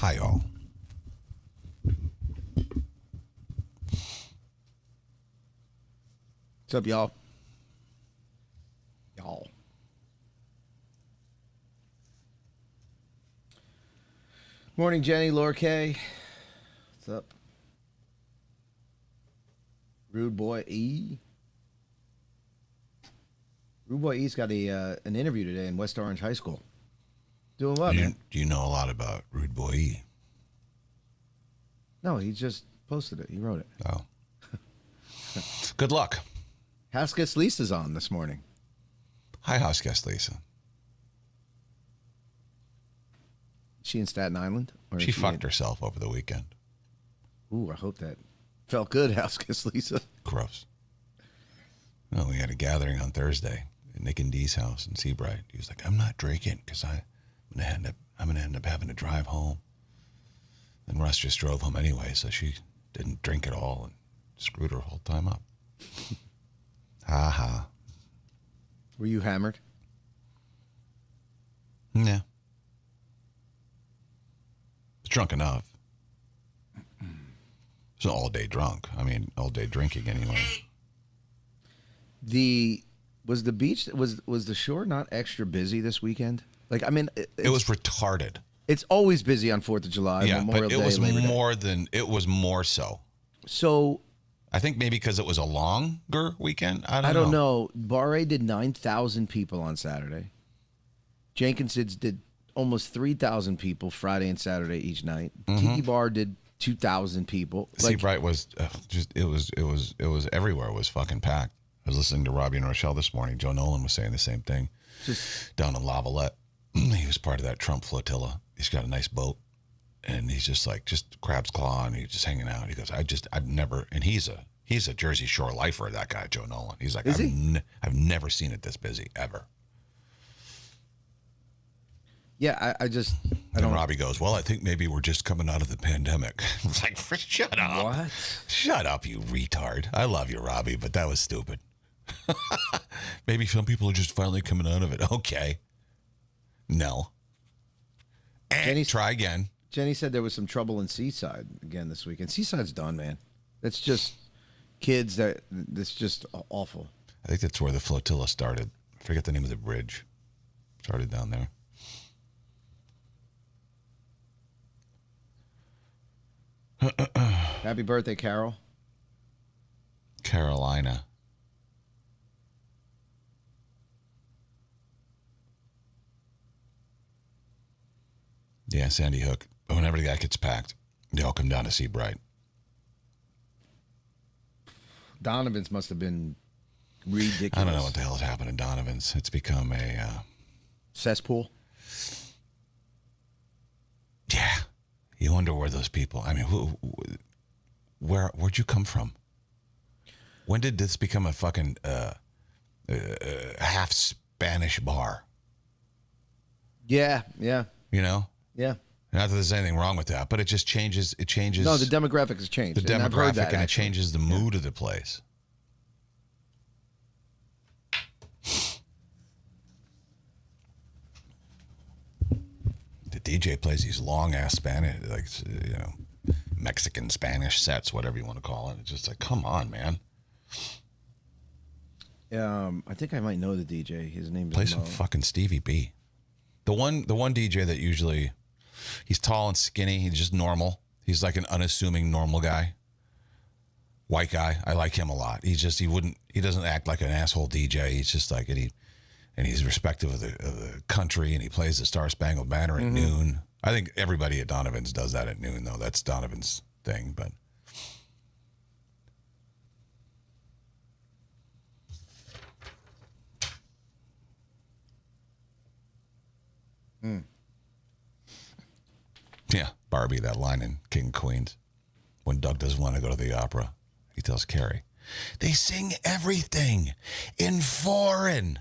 Hi, all. What's up, y'all? Y'all. Morning, Jenny, Laura K. What's up? Rude Boy E. Rude Boy E's got an interview today in West Orange High School. Doing what, man? Do you know a lot about Rude Boy E? No, he just posted it. He wrote it. Oh. Good luck. House Guest Lisa's on this morning. Hi, house guest Lisa. Is she in Staten Island? Or She fucked herself over the weekend. Ooh, I hope that felt good, House Guest Lisa. Gross. No, we had a gathering on Thursday at Nick and Dee's house in Seabright. He was like, I'm not drinking because I'm gonna end up having to drive home. And Russ just drove home anyway, so she didn't drink at all and screwed her whole time up. Ha ha. Were you hammered? Yeah. Drunk enough. It's an all-day drunk. I mean, all-day drinking anyway. Was the beach, was the shore not extra busy this weekend? Like, I mean, it was retarded. It's always busy on 4th of July, Yeah, Memorial but it Day, was Labor Day. it was more so. So I think maybe because it was a longer weekend. I don't know. Barre did 9,000 people on Saturday. Jenkinson's did almost 3,000 people Friday and Saturday each night. Tiki Bar did 2,000 people. Seabright was it was everywhere. It was fucking packed. I was listening to Robbie and Rochelle this morning. Joe Nolan was saying the same thing. Just down in Lavalette. He was part of that Trump flotilla. He's got a nice boat. And he's just like, just crab's claw, and he's just hanging out. He goes, I've never, and he's a Jersey Shore lifer, that guy, Joe Nolan. He's like, I've never seen it this busy, ever. Yeah, I don't. And Robbie goes, well, I think maybe we're just coming out of the pandemic. I was like, shut up. What? Shut up, you retard. I love you, Robbie, but that was stupid. Maybe some people are just finally coming out of it. Okay. No. And try again. Jenny said there was some trouble in Seaside again this weekend. Seaside's done, man. It's just kids that's just awful. I think that's where the flotilla started. I forget the name of the bridge. Started down there. Happy birthday, Carol. Carolina. Yeah, Sandy Hook. Whenever that gets packed, they all come down to Seabright. Donovan's must have been ridiculous. I don't know what the hell has happened to Donovan's. It's become a cesspool. Yeah, you wonder where those people. I mean, where'd you come from? When did this become a fucking half Spanish bar? Yeah. You know. Yeah. Not that there's anything wrong with that, but it just changes. It changes. No, the demographic has changed. The and I've heard that, and it changes the mood of the place. The DJ plays these long ass Spanish, like, you know, Mexican Spanish sets, whatever you want to call it. It's just like, come on, man. I think I might know the DJ. His name is Play some fucking Stevie B. The one DJ that usually, he's tall and skinny. He's just normal. He's like an unassuming normal guy. White guy. I like him a lot. He doesn't act like an asshole DJ. He's just like, and he's respectful of the country, and he plays the Star Spangled Banner at noon. I think everybody at Donovan's does that at noon, though. That's Donovan's thing, but. Yeah, Barbie, that line in King of Queens. When Doug doesn't want to go to the opera, he tells Carrie, they sing everything in foreign.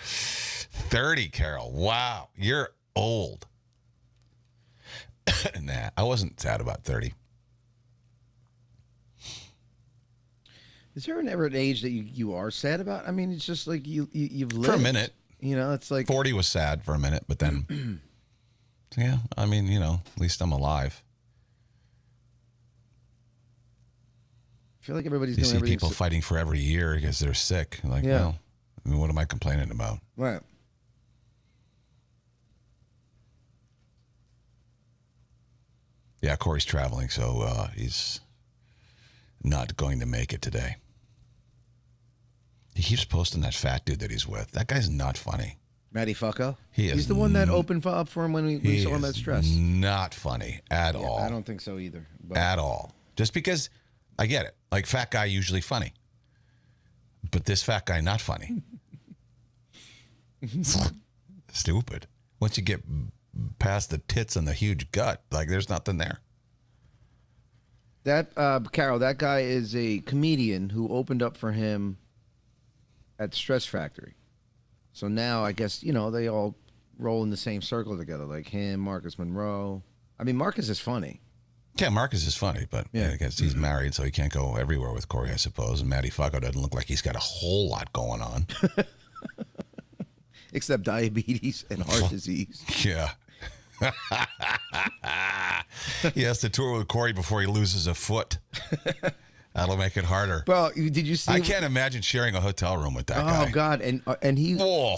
30, Carol. Wow, you're old. Nah, I wasn't sad about 30. Is there ever an age that you are sad about? I mean, it's just like you've lived. For a minute. You know, it's like 40 was sad for a minute, but then, yeah, I mean, you know, at least I'm alive. I feel like everybody's You doing see everything. people fighting for every year because they're sick. Like, Yeah. well, I mean, what am I complaining about? Right. Yeah, Cory's traveling, so he's not going to make it today. He keeps posting that fat dude that he's with. That guy's not funny. Matty Fucko? He is He's the one that opened up for him when we saw him at Stress. Not funny at all. I don't think so either. But. At all. Just because I get it. Like, fat guy usually funny. But this fat guy not funny. Stupid. Once you get past the tits and the huge gut, like, there's nothing there. That Carol, that guy is a comedian who opened up for him at Stress Factory. So now I guess, you know, they all roll in the same circle together, like him, Marcus Monroe. I mean, Marcus is funny. Yeah, Marcus is funny, but Yeah. I guess he's married, so he can't go everywhere with Cory, I suppose. And Matty Fucko doesn't look like he's got a whole lot going on. Except diabetes and heart disease. Yeah. He has to tour with Cory before he loses a foot. That'll make it harder. Bro, did you see? I can't imagine sharing a hotel room with that guy. Oh God, and he. Oh.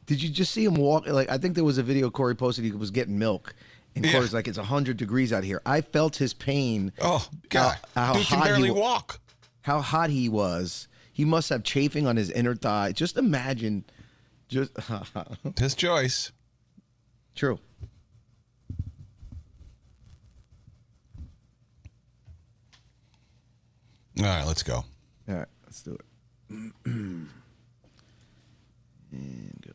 Did you just see him walk? Like, I think there was a video Cory posted. He was getting milk, and Yeah. Cory's like, "It's 100 degrees out here." I felt his pain. Oh, God. How Dude can hot barely he, walk. How hot he was. He must have chafing on his inner thigh. Just imagine. Just His choice. true. All right, let's go. All right, let's do it. And go.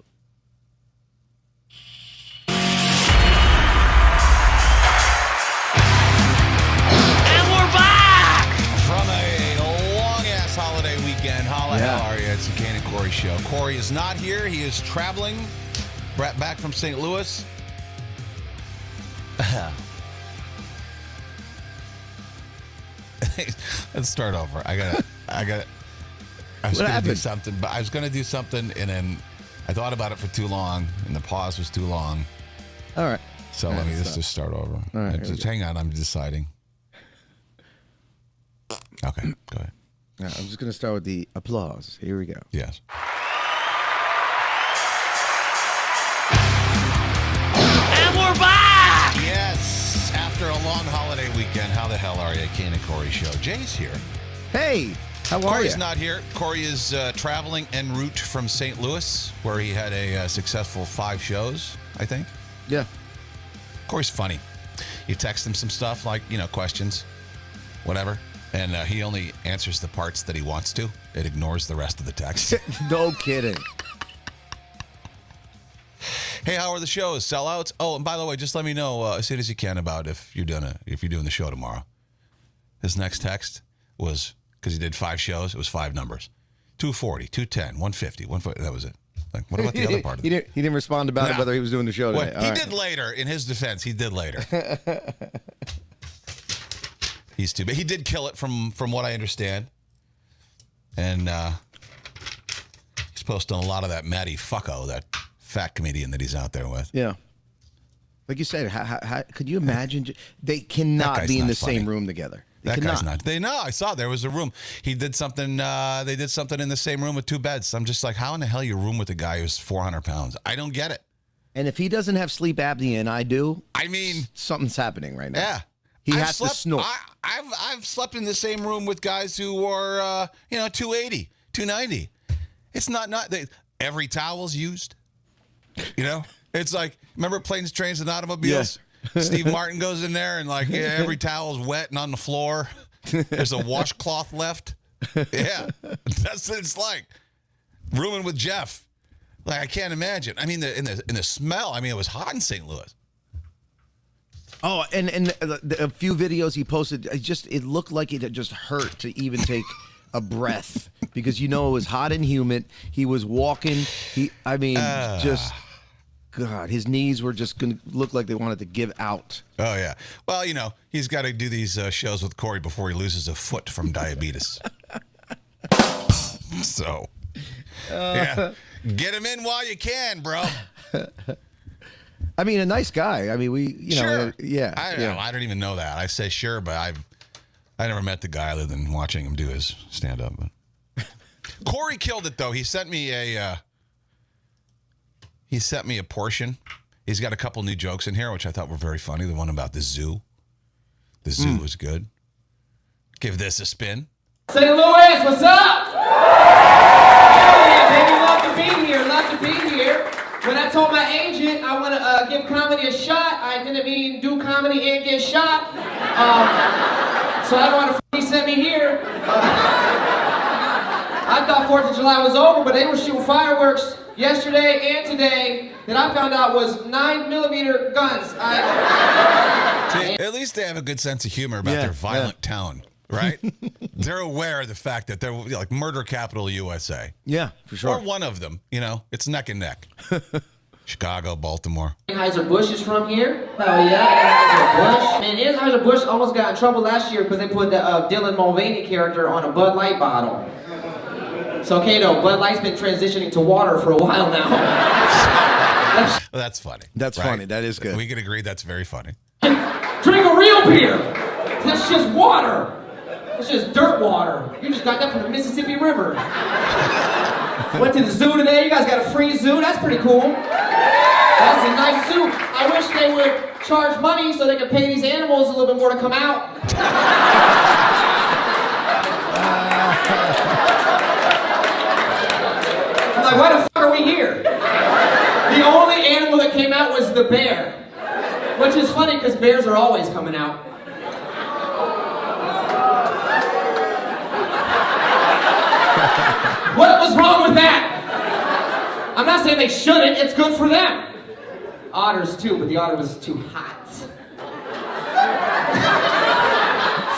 And we're back from a long-ass holiday weekend. How the Yeah. hell are you? It's the Kane and Cory show. Cory is not here. He is traveling. Back from St. Louis. Let's start over. I was What going to do happened? something, but I was going to do something, and then I thought about it for too long, and the pause was too long. All right. So All let right, me let's just start over. All right, here we Just go. hang on, I'm deciding. Okay, go ahead. All right, I'm just gonna start with the applause. Here we go. Yes. And we're back! Yes. After a long holiday weekend, how the hell are you? Kane and Cory show. Jay's here. Hey, how are Cory's you? not here. Cory is traveling en route from St. Louis, where he had a successful 5 shows, I think. Yeah. Cory's funny. You text him some stuff like, you know, questions, whatever, and he only answers the parts that he wants to. It ignores the rest of the text. No kidding. Hey, how are the shows? Sellouts? Oh, and by the way, just let me know as soon as you can about if you're doing the show tomorrow. His next text was, because he did 5 shows, it was 5 numbers. 240, 210, 150, 140. That was it. Like, what about the other part of it? He didn't respond about it Nah. whether he was doing the show today. What? All He right. did later. In his defense, he did later. He's too bad. He did kill it from what I understand. And he's posting a lot of that Matty Fucko, that fat comedian that he's out there with. Yeah. Like you said, how could you imagine? They cannot guy's be in not the funny. same room together. They That cannot. guy's not. I saw there was a room. He did something. They did something in the same room with 2 beds. I'm just like, how in the hell you room with a guy who's 400 pounds? I don't get it. And if he doesn't have sleep apnea and I do, I mean, something's happening right now. yeah. He I've has to snort. I've slept in the same room with guys who are 280, 290. It's not every towel's used. You know, it's like, remember Planes, Trains, and Automobiles? Steve Martin goes in there and every towel's wet and on the floor. There's a washcloth left. Yeah, that's what it's like. Rooming with Jeff. Like, I can't imagine. I mean, in the smell. I mean, it was hot in St. Louis. Oh, and a few videos he posted, it looked like it just hurt to even take a breath because it was hot and humid. He was walking. God, his knees were just going to look like they wanted to give out. Oh, yeah. Well, he's got to do these shows with Cory before he loses a foot from diabetes. So, yeah. Get him in while you can, bro. I mean, a nice guy. I mean, Sure. yeah. I don't even know that. I say sure, but I never met the guy other than watching him do his stand-up. Cory killed it, though. He sent me a portion. He's got a couple new jokes in here, which I thought were very funny. The one about the zoo. The zoo was good. Give this a spin. St. Louis, what's up? Yeah, baby, love to be here, love to be here. When I told my agent I want to give comedy a shot, I didn't mean do comedy and get shot. So I don't want to send me here. I thought 4th of July was over, but they were shooting fireworks yesterday and today that I found out was 9mm guns. See, at least they have a good sense of humor about their violent town, right? They're aware of the fact that they're like murder capital USA. Yeah, for sure. Or one of them, it's neck and neck. Chicago, Baltimore. Anheuser-Busch is from here. Hell yeah, Anheuser-Busch. Man, Anheuser-Busch almost got in trouble last year because they put the Dylan Mulvaney character on a Bud Light bottle. So, okay, though, Bud Light's been transitioning to water for a while now. That's funny. That's right? funny. That is good. We can agree that's very funny. Drink a real beer. That's just water. It's just dirt water. You just got that from the Mississippi River. Went to the zoo today. You guys got a free zoo. That's pretty cool. That's a nice zoo. I wish they would charge money so they could pay these animals a little bit more to come out. I'm like, why the fuck are we here? The only animal that came out was the bear. Which is funny because bears are always coming out. What was wrong with that? I'm not saying they shouldn't, it's good for them. Otters too, but the otter was too hot.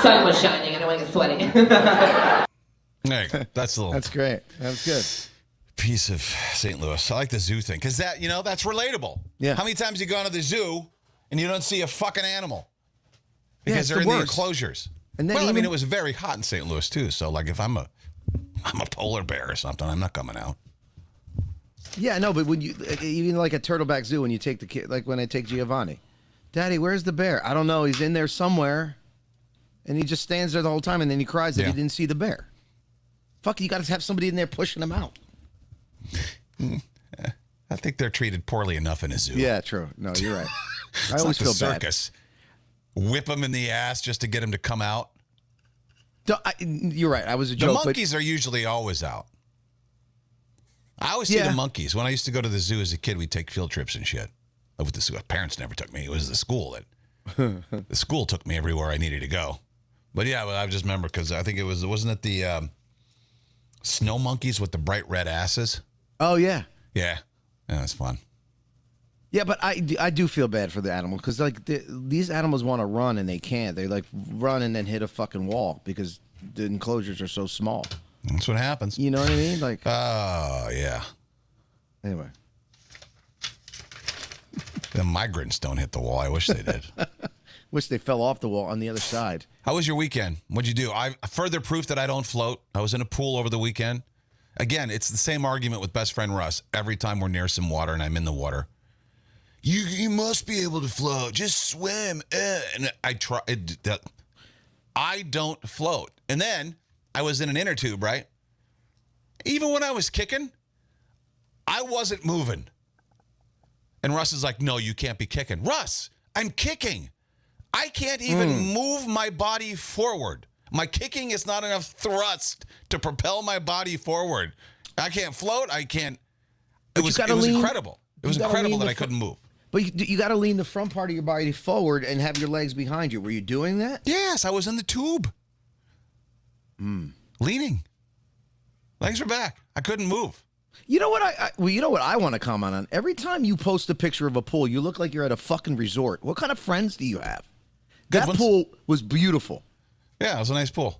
Sun was shining, and I was sweating. Hey, that's a little That's great. That's good. piece of St. Louis. I like the zoo thing because that's relatable. Yeah. How many times you go to the zoo and you don't see a fucking animal? Yeah, Because it's they're the in the worst. enclosures. And then Well, I even- mean, it was very hot in St. Louis too. So, like, if I'm a polar bear or something, I'm not coming out. Yeah, no, but when you even like at Turtleback Zoo, when you take the kid, like when I take Giovanni, Daddy, where's the bear? I don't know. He's in there somewhere, and he just stands there the whole time, and then he cries that he didn't see the bear. Fuck, you got to have somebody in there pushing him out. I think they're treated poorly enough in a zoo. Yeah, true. No, you're right. I It's always like feel the bad. circus. Whip them in the ass just to get them to come out. You're right. I was a The joke. monkeys are usually always out. I always see the monkeys. When I used to go to the zoo as a kid, we'd take field trips and shit. With the school. Parents never took me. It was the school that the school took me everywhere I needed to go. But yeah, I just remember because I think wasn't it the snow monkeys with the bright red asses? Oh yeah. Yeah, that's fun. Yeah, but I do feel bad for the animals because like these animals want to run and they can't. They like run and then hit a fucking wall because the enclosures are so small. That's what happens. You know what I mean? Like, Oh yeah. anyway. The migrants don't hit the wall. I wish they did. Wish they fell off the wall on the other side. How was your weekend? What'd you do? Further proof that I don't float. I was in a pool over the weekend. Again, it's the same argument with best friend Russ. Every time we're near some water and I'm in the water, you must be able to float. Just swim. And I try. I don't float. And then I was in an inner tube, right? Even when I was kicking, I wasn't moving. And Russ is like, no, you can't be kicking. Russ, I'm kicking. I can't even move my body forward. My kicking is not enough thrust to propel my body forward. I can't float. I can't. It was incredible. It was incredible that I couldn't move. But you got to lean the front part of your body forward and have your legs behind you. Were you doing that? Yes, I was in the tube. Leaning. Legs were back. I couldn't move. You know what you know what I want to comment on? Every time you post a picture of a pool, you look like you're at a fucking resort. What kind of friends do you have? That pool was beautiful. Yeah, it was a nice pool.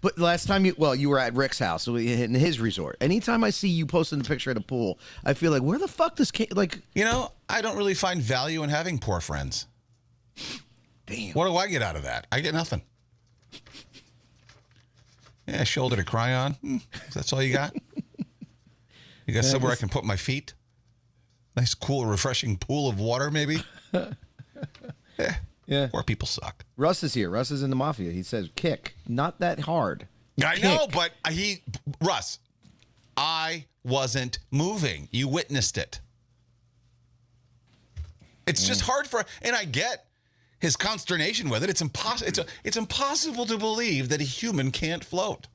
But last time you were at Rick's house in his resort. Anytime I see you posting a picture at a pool, I feel like, where the fuck this came, like, I don't really find value in having poor friends. damn. What do I get out of that? I get nothing. Yeah, shoulder to cry on. That's all you got? You got somewhere I can put my feet? Nice, cool, refreshing pool of water, maybe? Yeah. Poor people suck. Russ is here. Russ is in the Mafia. He says, kick. Not that hard. I know, but Russ, I wasn't moving. You witnessed it. It's just hard and I get his consternation with it. It's impossible. It's impossible to believe that a human can't float.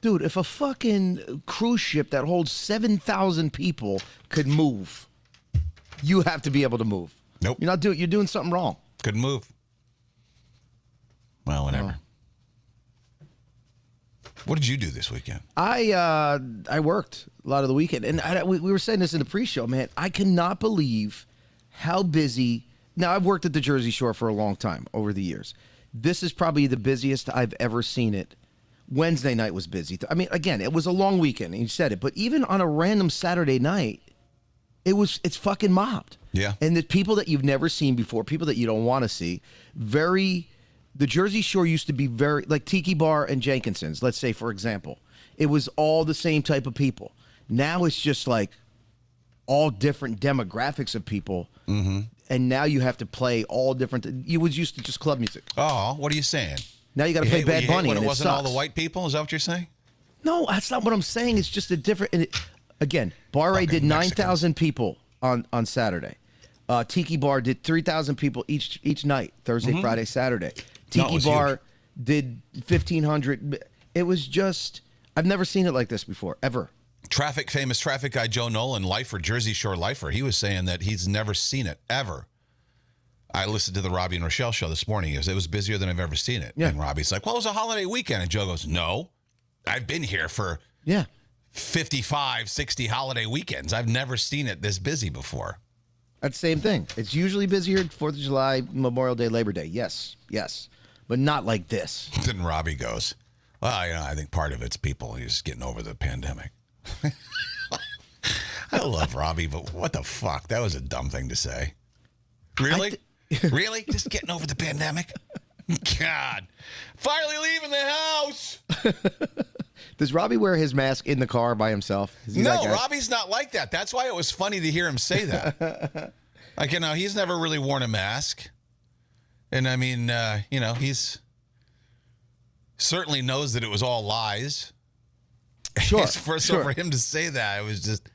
Dude, if a fucking cruise ship that holds 7,000 people could move, you have to be able to move. Nope. You're doing something wrong. Couldn't move. Well, whatever. What did you do this weekend? I worked a lot of the weekend, and we were saying this in the pre-show, man. I cannot believe how busy. Now, I've worked at the Jersey Shore for a long time over the years. This is probably the busiest I've ever seen it. Wednesday night was busy. I mean, again, it was a long weekend, and you said it, but even on a random Saturday night, it's fucking mobbed. Yeah. And the people that you've never seen before, people that you don't want to see, the Jersey Shore used to be very, like Tiki Bar and Jenkinson's, let's say, for example. It was all the same type of people. Now it's just like all different demographics of people. Mm-hmm. And now you have to play all different. You was used to just club music. Oh, what are you saying? Now you got to play Bad Bunny, when and it wasn't sucks. all the white people? Is that what you're saying? No, that's not what I'm saying. It's just a different. Again, Bar Ray did 9,000 people on Saturday. Tiki Bar did 3,000 people each night, Thursday, Friday, Saturday. Tiki Bar huge. did 1,500. It was just, I've never seen it like this before, ever. Famous traffic guy Joe Nolan, lifer, Jersey Shore lifer, he was saying that he's never seen it, ever. I listened to the Robbie and Rochelle show this morning. It was busier than I've ever seen it. Yeah. And Robbie's like, well, it was a holiday weekend. And Joe goes, no, I've been here for 55, 60 holiday weekends. I've never seen it this busy before. That's the same thing. It's usually busier 4th of July, Memorial Day, Labor Day. Yes. But not like this. Then Robbie goes, well, I think part of it's people just getting over the pandemic. I love Robbie, but what the fuck? That was a dumb thing to say. Really? Really? Just getting over the pandemic? God. Finally leaving the house. Does Robbie wear his mask in the car by himself? No, Robbie's not like that. That's why it was funny to hear him say that. Like, he's never really worn a mask. And I mean, he's certainly knows that it was all lies. Sure. So for him to say that, it was just,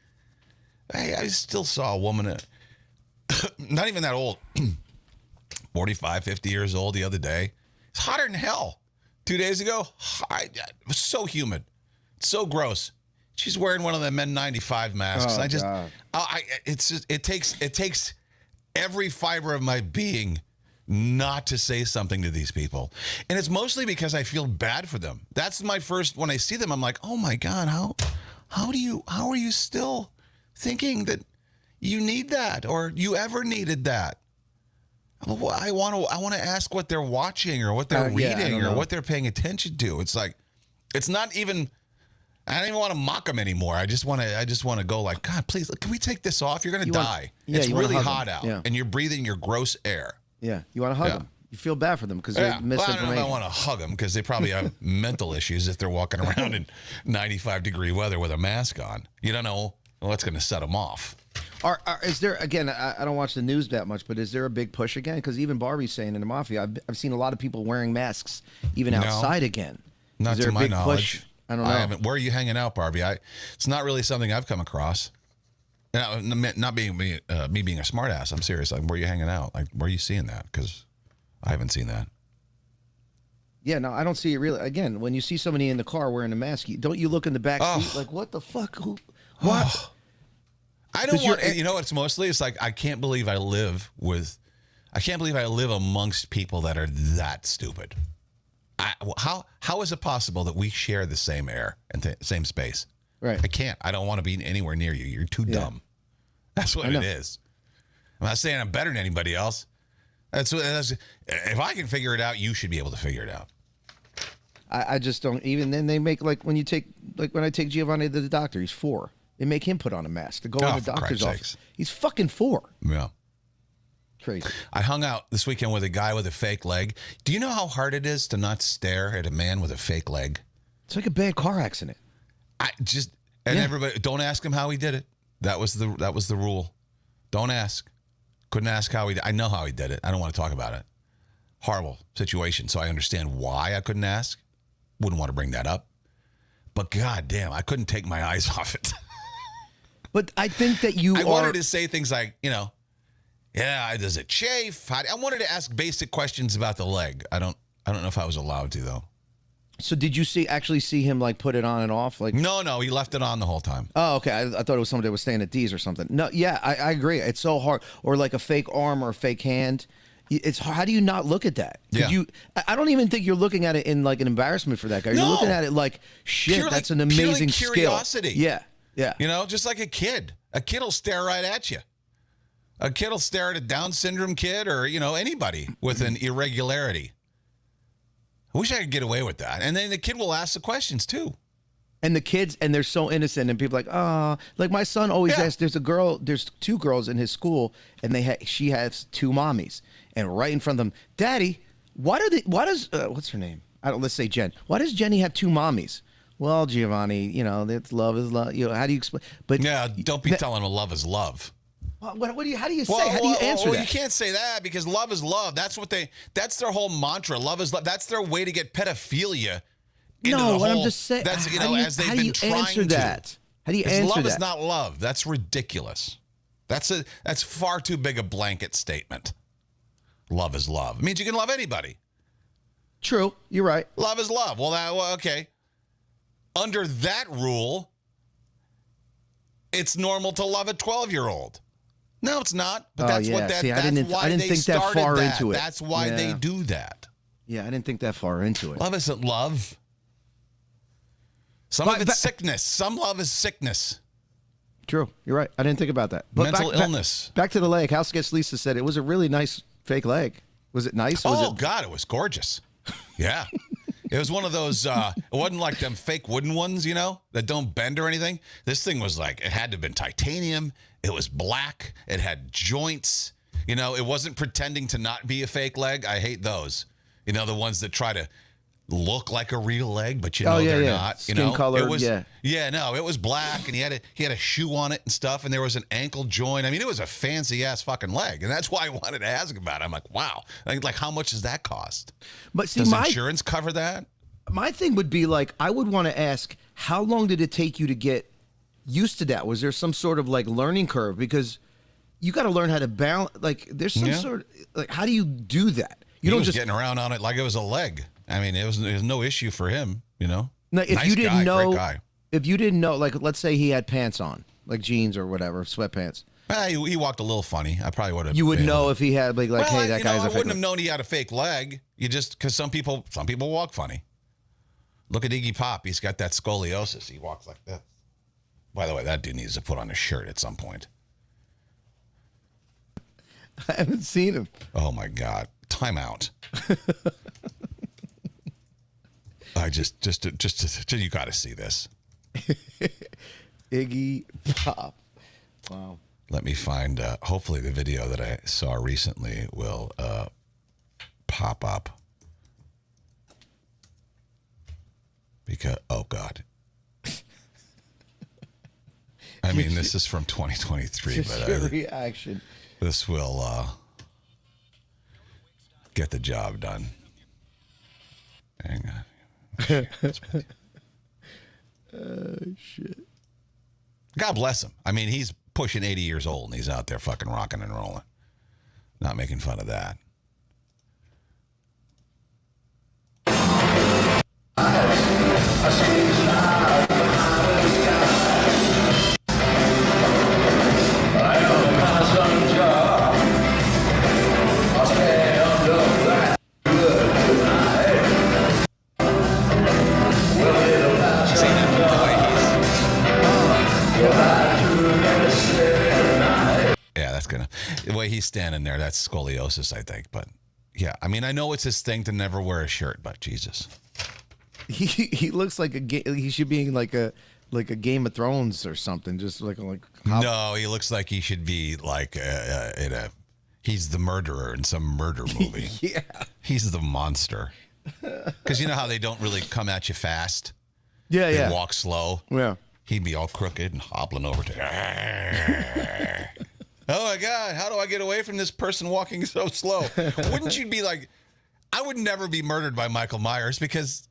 I still saw a woman, not even that old, 45, 50 years old the other day. It's hotter than hell. 2 days ago, it was so humid, so gross. She's wearing one of them N95 masks. It takes every fiber of my being not to say something to these people. And it's mostly because I feel bad for them. That's my first, when I see them, I'm like, oh my God, how are you still thinking that you need that or you ever needed that? I want to ask what they're watching or what they're reading or what they're paying attention to. It's like, it's not even, I don't even want to mock them anymore. I just want to go like, God, please, can we take this off? You're going to die. It's really hot out and you're breathing your gross air. Yeah, you want to hug them. You feel bad for them because they're misinformation. Well, I don't want to hug them because they probably have mental issues if they're walking around in 95-degree weather with a mask on. You don't know what's going to set them off. Is there, again, I don't watch the news that much, but is there a big push again? Because even Barbie's saying in the Mafia, I've seen a lot of people wearing masks even outside again. Not to my knowledge. Push? I don't know. Where are you hanging out, Barbie? It's not really something I've come across. Not being me being a smartass. I'm serious. Like, where are you hanging out? Like, where are you seeing that? Because I haven't seen that. Yeah, no, I don't see it really. Again, when you see somebody in the car wearing a mask, don't you look in the back seat like, what the fuck? What? I don't want. You know, it's mostly. It's like I can't believe I live amongst people that are that stupid. How is it possible that we share the same air and same space? Right. I can't. I don't want to be anywhere near you. You're too dumb. That's what it is. I'm not saying I'm better than anybody else. That's if I can figure it out, you should be able to figure it out. I just don't. Even then, they make when I take Giovanni to the doctor, he's 4. They make him put on a mask to go in the doctor's office. He's fucking 4. Yeah. Crazy. I hung out this weekend with a guy with a fake leg. Do you know how hard it is to not stare at a man with a fake leg? It's like a bad car accident. And Yeah. everybody, don't ask him how he did it. That was the rule. Don't ask. Couldn't ask how he did. I know how he did it. I don't want to talk about it. Horrible situation. So I understand why I couldn't ask. Wouldn't want to bring that up. But goddamn, I couldn't take my eyes off it. But I think that I wanted to say things like, yeah, does it chafe? I wanted to ask basic questions about the leg. I don't know if I was allowed to though. So did you actually see him like put it on and off? Like No, he left it on the whole time. Oh, okay. I thought it was somebody that was staying at D's or something. No, yeah, I agree. It's so hard. Or like a fake arm or a fake hand. It's how do you not look at that? Yeah. I don't even think you're looking at it in like an embarrassment for that guy. You're No. looking at it like shit. That's an amazing skill. Curiosity. Yeah, yeah. Just like a kid. A kid will stare right at you. A kid will stare at a Down syndrome kid or anybody with an irregularity. I wish I could get away with that. And then the kid will ask the questions too. And the kids, and they're so innocent, and people are like, oh, like my son always asks. There's two girls in his school, and she has two mommies, and right in front of them, Daddy, why does what's her name? Let's say Jen. Why does Jenny have two mommies? Well, Giovanni, that's love is love. How do you explain? But yeah, don't be telling them love is love. How do you say? How do you answer that? You can't say that because love is love. That's their whole mantra. Love is love. That's their way to get pedophilia. I'm just saying. That's as they've how been do you trying answer to. that? How do you answer love that? is not love. That's ridiculous. That's far too big a blanket statement. Love is love. It means you can love anybody. True. You're right. Love is love. Well, okay. Under that rule, it's normal to love a 12-year-old. No, it's not. But that's yeah. what that. See, I that's didn't why think they that started far that. into it. That's why they do that. Yeah, I didn't think that far into it. Love isn't love. Some of it's sickness. Some love is sickness. True. You're right. I didn't think about that. But Mental illness. Back to the leg. House Gets Lisa said it was a really nice fake leg. Was it nice? God, it was gorgeous. Yeah. It was one of those, it wasn't like them fake wooden ones, that don't bend or anything. This thing was like, it had to have been titanium. It was black. It had joints. It wasn't pretending to not be a fake leg. I hate those. The ones that try to look like a real leg, but they're not. Skin color, it was, yeah. No, it was black, and he had a shoe on it and stuff, and there was an ankle joint. I mean, it was a fancy ass fucking leg, and that's why I wanted to ask about it. I'm like, wow, like how much does that cost? But see, does insurance cover that? My thing would be like, I would want to ask, how long did it take you to get used to that? Was there some sort of like learning curve? Because you got to learn how to balance. Like, there's some sort of like, how do you do that? You don't was just getting around on it like it was a leg. I mean, it was no issue for him, No, if nice you didn't guy, know, great guy. if you didn't know, like, let's say he had pants on, like jeans or whatever, sweatpants. He walked a little funny. I probably would have. You would know if he had like, well, hey, that guy's a I fake wouldn't leg. have known he had a fake leg. You just because some people walk funny. Look at Iggy Pop. He's got that scoliosis. He walks like this. By the way, that dude needs to put on a shirt at some point. I haven't seen him. Oh my God! Time out. I just you got to see this. Iggy Pop. Wow. Let me find. Hopefully, the video that I saw recently will pop up. Because oh God. I mean, this is from 2023, Just but your reaction. this will get the job done. Hang on. Shit. God bless him. I mean, he's pushing 80 years old and he's out there fucking rocking and rolling. Not making fun of that. Yeah, that's gonna. The way he's standing there, that's scoliosis, I think. But yeah, I mean, I know it's his thing to never wear a shirt, but Jesus. He looks like he should be in like a Game of Thrones or something. Just like No, he looks like he should be like he's the murderer in some murder movie. Yeah. He's the monster. Because you know how they don't really come at you fast. Yeah, They yeah. walk slow. Yeah. He'd be all crooked and hobbling over to. Oh my God! How do I get away from this person walking so slow? Wouldn't you be like, I would never be murdered by Michael Myers because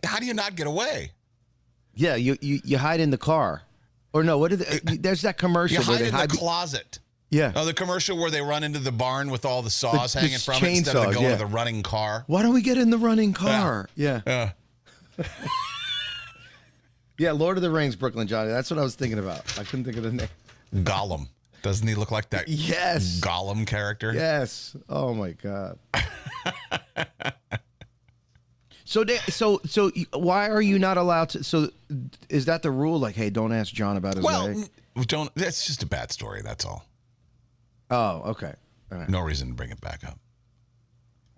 how do you not get away? Yeah, you hide in the car, or no? What? There's that commercial You where hide they in the closet. Yeah. Oh, the commercial where they run into the barn with all the saws The hanging from it instead of chainsaws, going yeah. to the running car. Why don't we get in the running car? Yeah. Yeah, Lord of the Rings, Brooklyn Johnny. That's what I was thinking about. I couldn't think of the name. Gollum. Doesn't he look like that Yes. Gollum character? Yes. Oh my God. So why are you not allowed to? So is that the rule? Like, hey, don't ask John about his leg? Don't. That's just a bad story. That's all. Oh, okay. All right. No reason to bring it back up.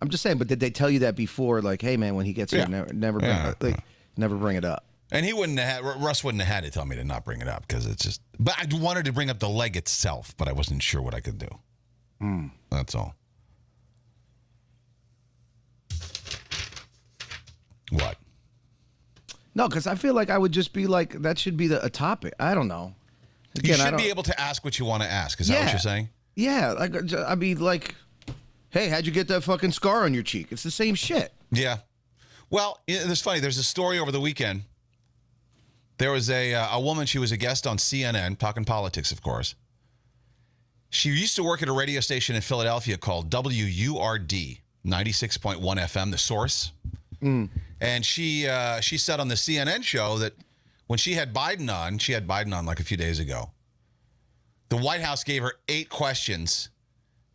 I'm just saying, but did they tell you that before? Like, hey, man, when he gets here, never bring it up. And he wouldn't have. Russ wouldn't have had to tell me to not bring it up because it's just. But I wanted to bring up the leg itself, but I wasn't sure what I could do. That's all. What? No, because I feel like I would just be like, that should be a topic. I don't know. Again, you should be able to ask what you want to ask. Is that what you're saying? Yeah, like I mean, like, hey, how'd you get that fucking scar on your cheek? It's the same shit. Yeah. Well, it's funny. There's a story over the weekend. There was a woman. She was a guest on CNN, talking politics, of course. She used to work at a radio station in Philadelphia called WURD 96.1 FM, The Source. And she said on the CNN show that when she had Biden on like a few days ago, the White House gave her 8 questions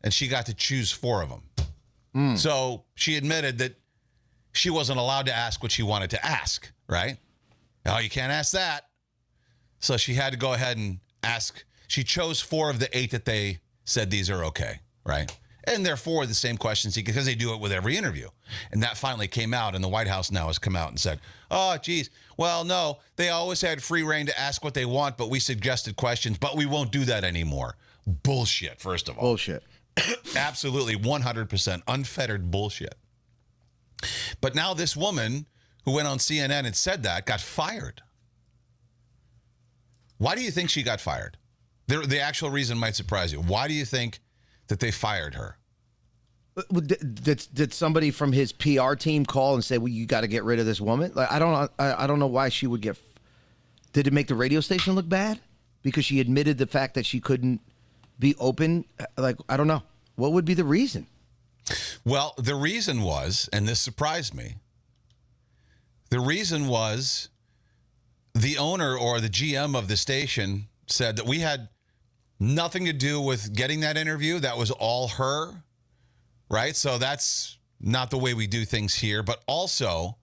and she got to choose 4 of them. So she admitted that she wasn't allowed to ask what she wanted to ask, right? Oh, you can't ask that. So she had to go ahead and ask. She chose 4 of the 8 that they said these are okay, right? And they're 4 of the same questions because they do it with every interview. And that finally came out, and the White House now has come out and said, oh, geez, well, no, they always had free reign to ask what they want, but we suggested questions, but we won't do that anymore. Bullshit, first of all. Bullshit. Absolutely 100% unfettered bullshit. But now this woman who went on CNN and said that got fired. Why do you think she got fired? The actual reason might surprise you. Why do you think that they fired her? Did somebody from his PR team call and say, well, you got to get rid of this woman? Like, I don't know why she would get. Did it make the radio station look bad? Because she admitted the fact that she couldn't be open? Like, I don't know. What would be the reason? Well, the reason was, and this surprised me, the reason was the owner or the GM of the station said that we had nothing to do with getting that interview. That was all her, right? So that's not the way we do things here. But also,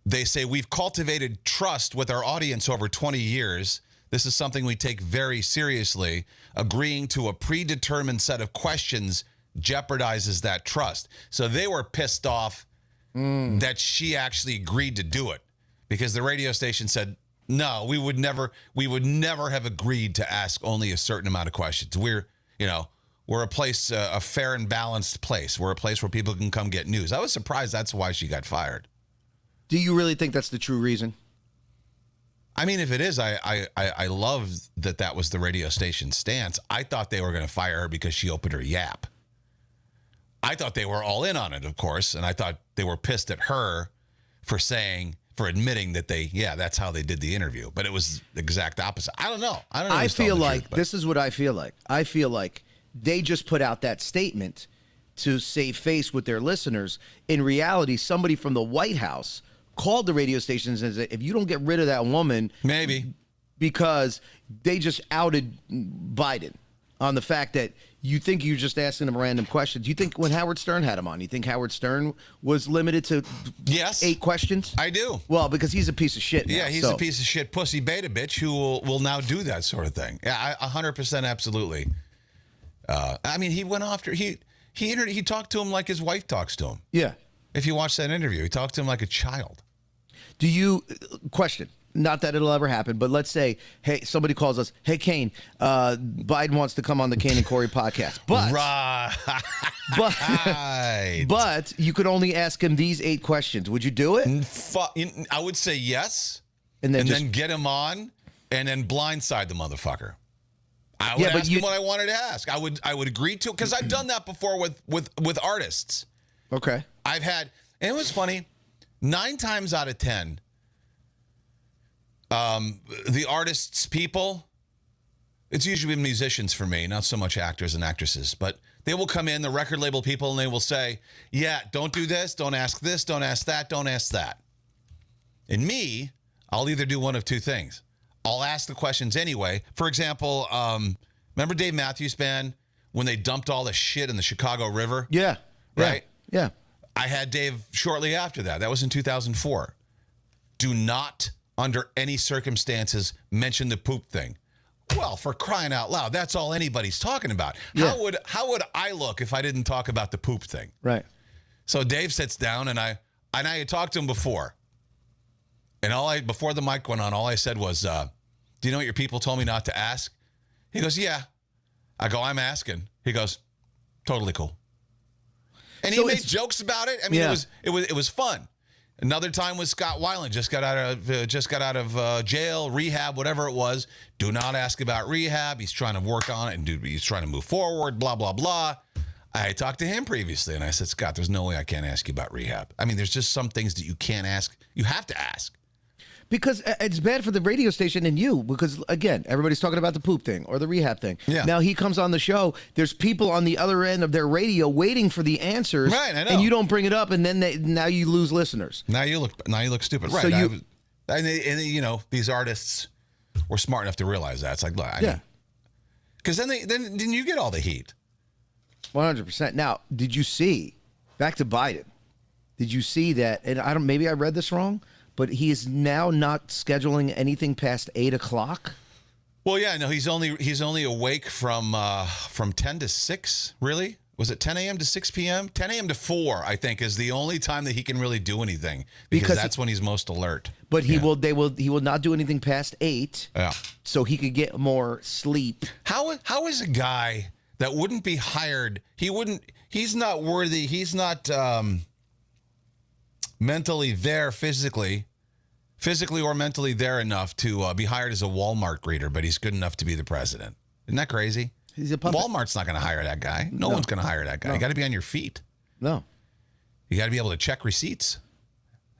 they say we've cultivated trust with our audience over 20 years. This is something we take very seriously. Agreeing to a predetermined set of questions jeopardizes that trust. So they were pissed off that she actually agreed to do it because the radio station said, no, we would never have agreed to ask only a certain amount of questions. We're a place, a fair and balanced place. We're a place where people can come get news. I was surprised that's why she got fired. Do you really think that's the true reason? I mean, if it is, I love that was the radio station's stance. I thought they were going to fire her because she opened her yap. I thought they were all in on it, of course, and I thought they were pissed at her for admitting that that's how they did the interview. But it was the exact opposite. I don't know. I feel like this is what I feel like. I feel like they just put out that statement to save face with their listeners. In reality, somebody from the White House called the radio stations and said, if you don't get rid of that woman, maybe, because they just outed Biden on the fact that you think you're just asking him random questions. You think when Howard Stern had him on, you think Howard Stern was limited to 8 questions? I do. Well, because he's a piece of shit now, yeah, he's a piece of shit pussy beta bitch who will now do that sort of thing. Yeah, 100% absolutely. I mean, he went after he talked to him like his wife talks to him. Yeah. If you watch that interview, he talked to him like a child. Do you question? Not that it'll ever happen, but let's say, hey, somebody calls us, hey, Kane, Biden wants to come on the Kane and Cory podcast. But, but you could only ask him these 8 questions. Would you do it? I would say yes. and then get him on and then blindside the motherfucker. I would ask him what I wanted to ask. I would agree to it because I've done that before with artists. Okay. I've had, and it was funny, 9 times out of 10, the artists' people, it's usually musicians for me, not so much actors and actresses, but they will come in, the record label people, and they will say, yeah, don't do this, don't ask that, don't ask that. And me, I'll either do one of two things. I'll ask the questions anyway. For example, remember Dave Matthews Band when they dumped all the shit in the Chicago River? Yeah. Right? Yeah. I had Dave shortly after that. That was in 2004. Do not, under any circumstances, mention the poop thing. Well, for crying out loud, that's all anybody's talking about. Yeah. How would I look if I didn't talk about the poop thing? Right. So Dave sits down, and I had talked to him before. And before the mic went on, all I said was, do you know what your people told me not to ask? He goes, yeah. I go, I'm asking. He goes, totally cool. And So he made jokes about it. I mean, Yeah. it was fun. Another time was Scott Weiland, just got out of jail, rehab, whatever it was. Do not ask about rehab. He's trying to work on it, and he's trying to move forward. Blah blah blah. I talked to him previously, and I said, Scott, there's no way I can't ask you about rehab. I mean, there's just some things that you can't ask. You have to ask. Because it's bad for the radio station and you, because, again, everybody's talking about the poop thing or the rehab thing. Yeah. Now he comes on the show. There's people on the other end of their radio waiting for the answers. Right, I know. And you don't bring it up, and then now you lose listeners. Now you look stupid. Right. So and these artists were smart enough to realize that. It's like, Yeah. Because then you get all the heat. 100%. Now, did you see, back to Biden, did you see that, and maybe I read this wrong, but he is now not scheduling anything past 8 o'clock? Well, yeah, no, he's only awake from 10 to 6, really? Was it 10 a.m. to 6 p.m.? 10 a.m. to 4, I think, is the only time that he can really do anything because that's when he's most alert. But he will not do anything past 8. Yeah. So he could get more sleep. How is a guy that wouldn't be hired, he's not worthy, he's not mentally there physically or mentally there enough to be hired as a Walmart greeter, but he's good enough to be the president. Isn't that crazy? He's a puppet. Walmart's not going to hire that guy. No one's going to hire that guy. You got to be on your feet. No. You got to be able to check receipts.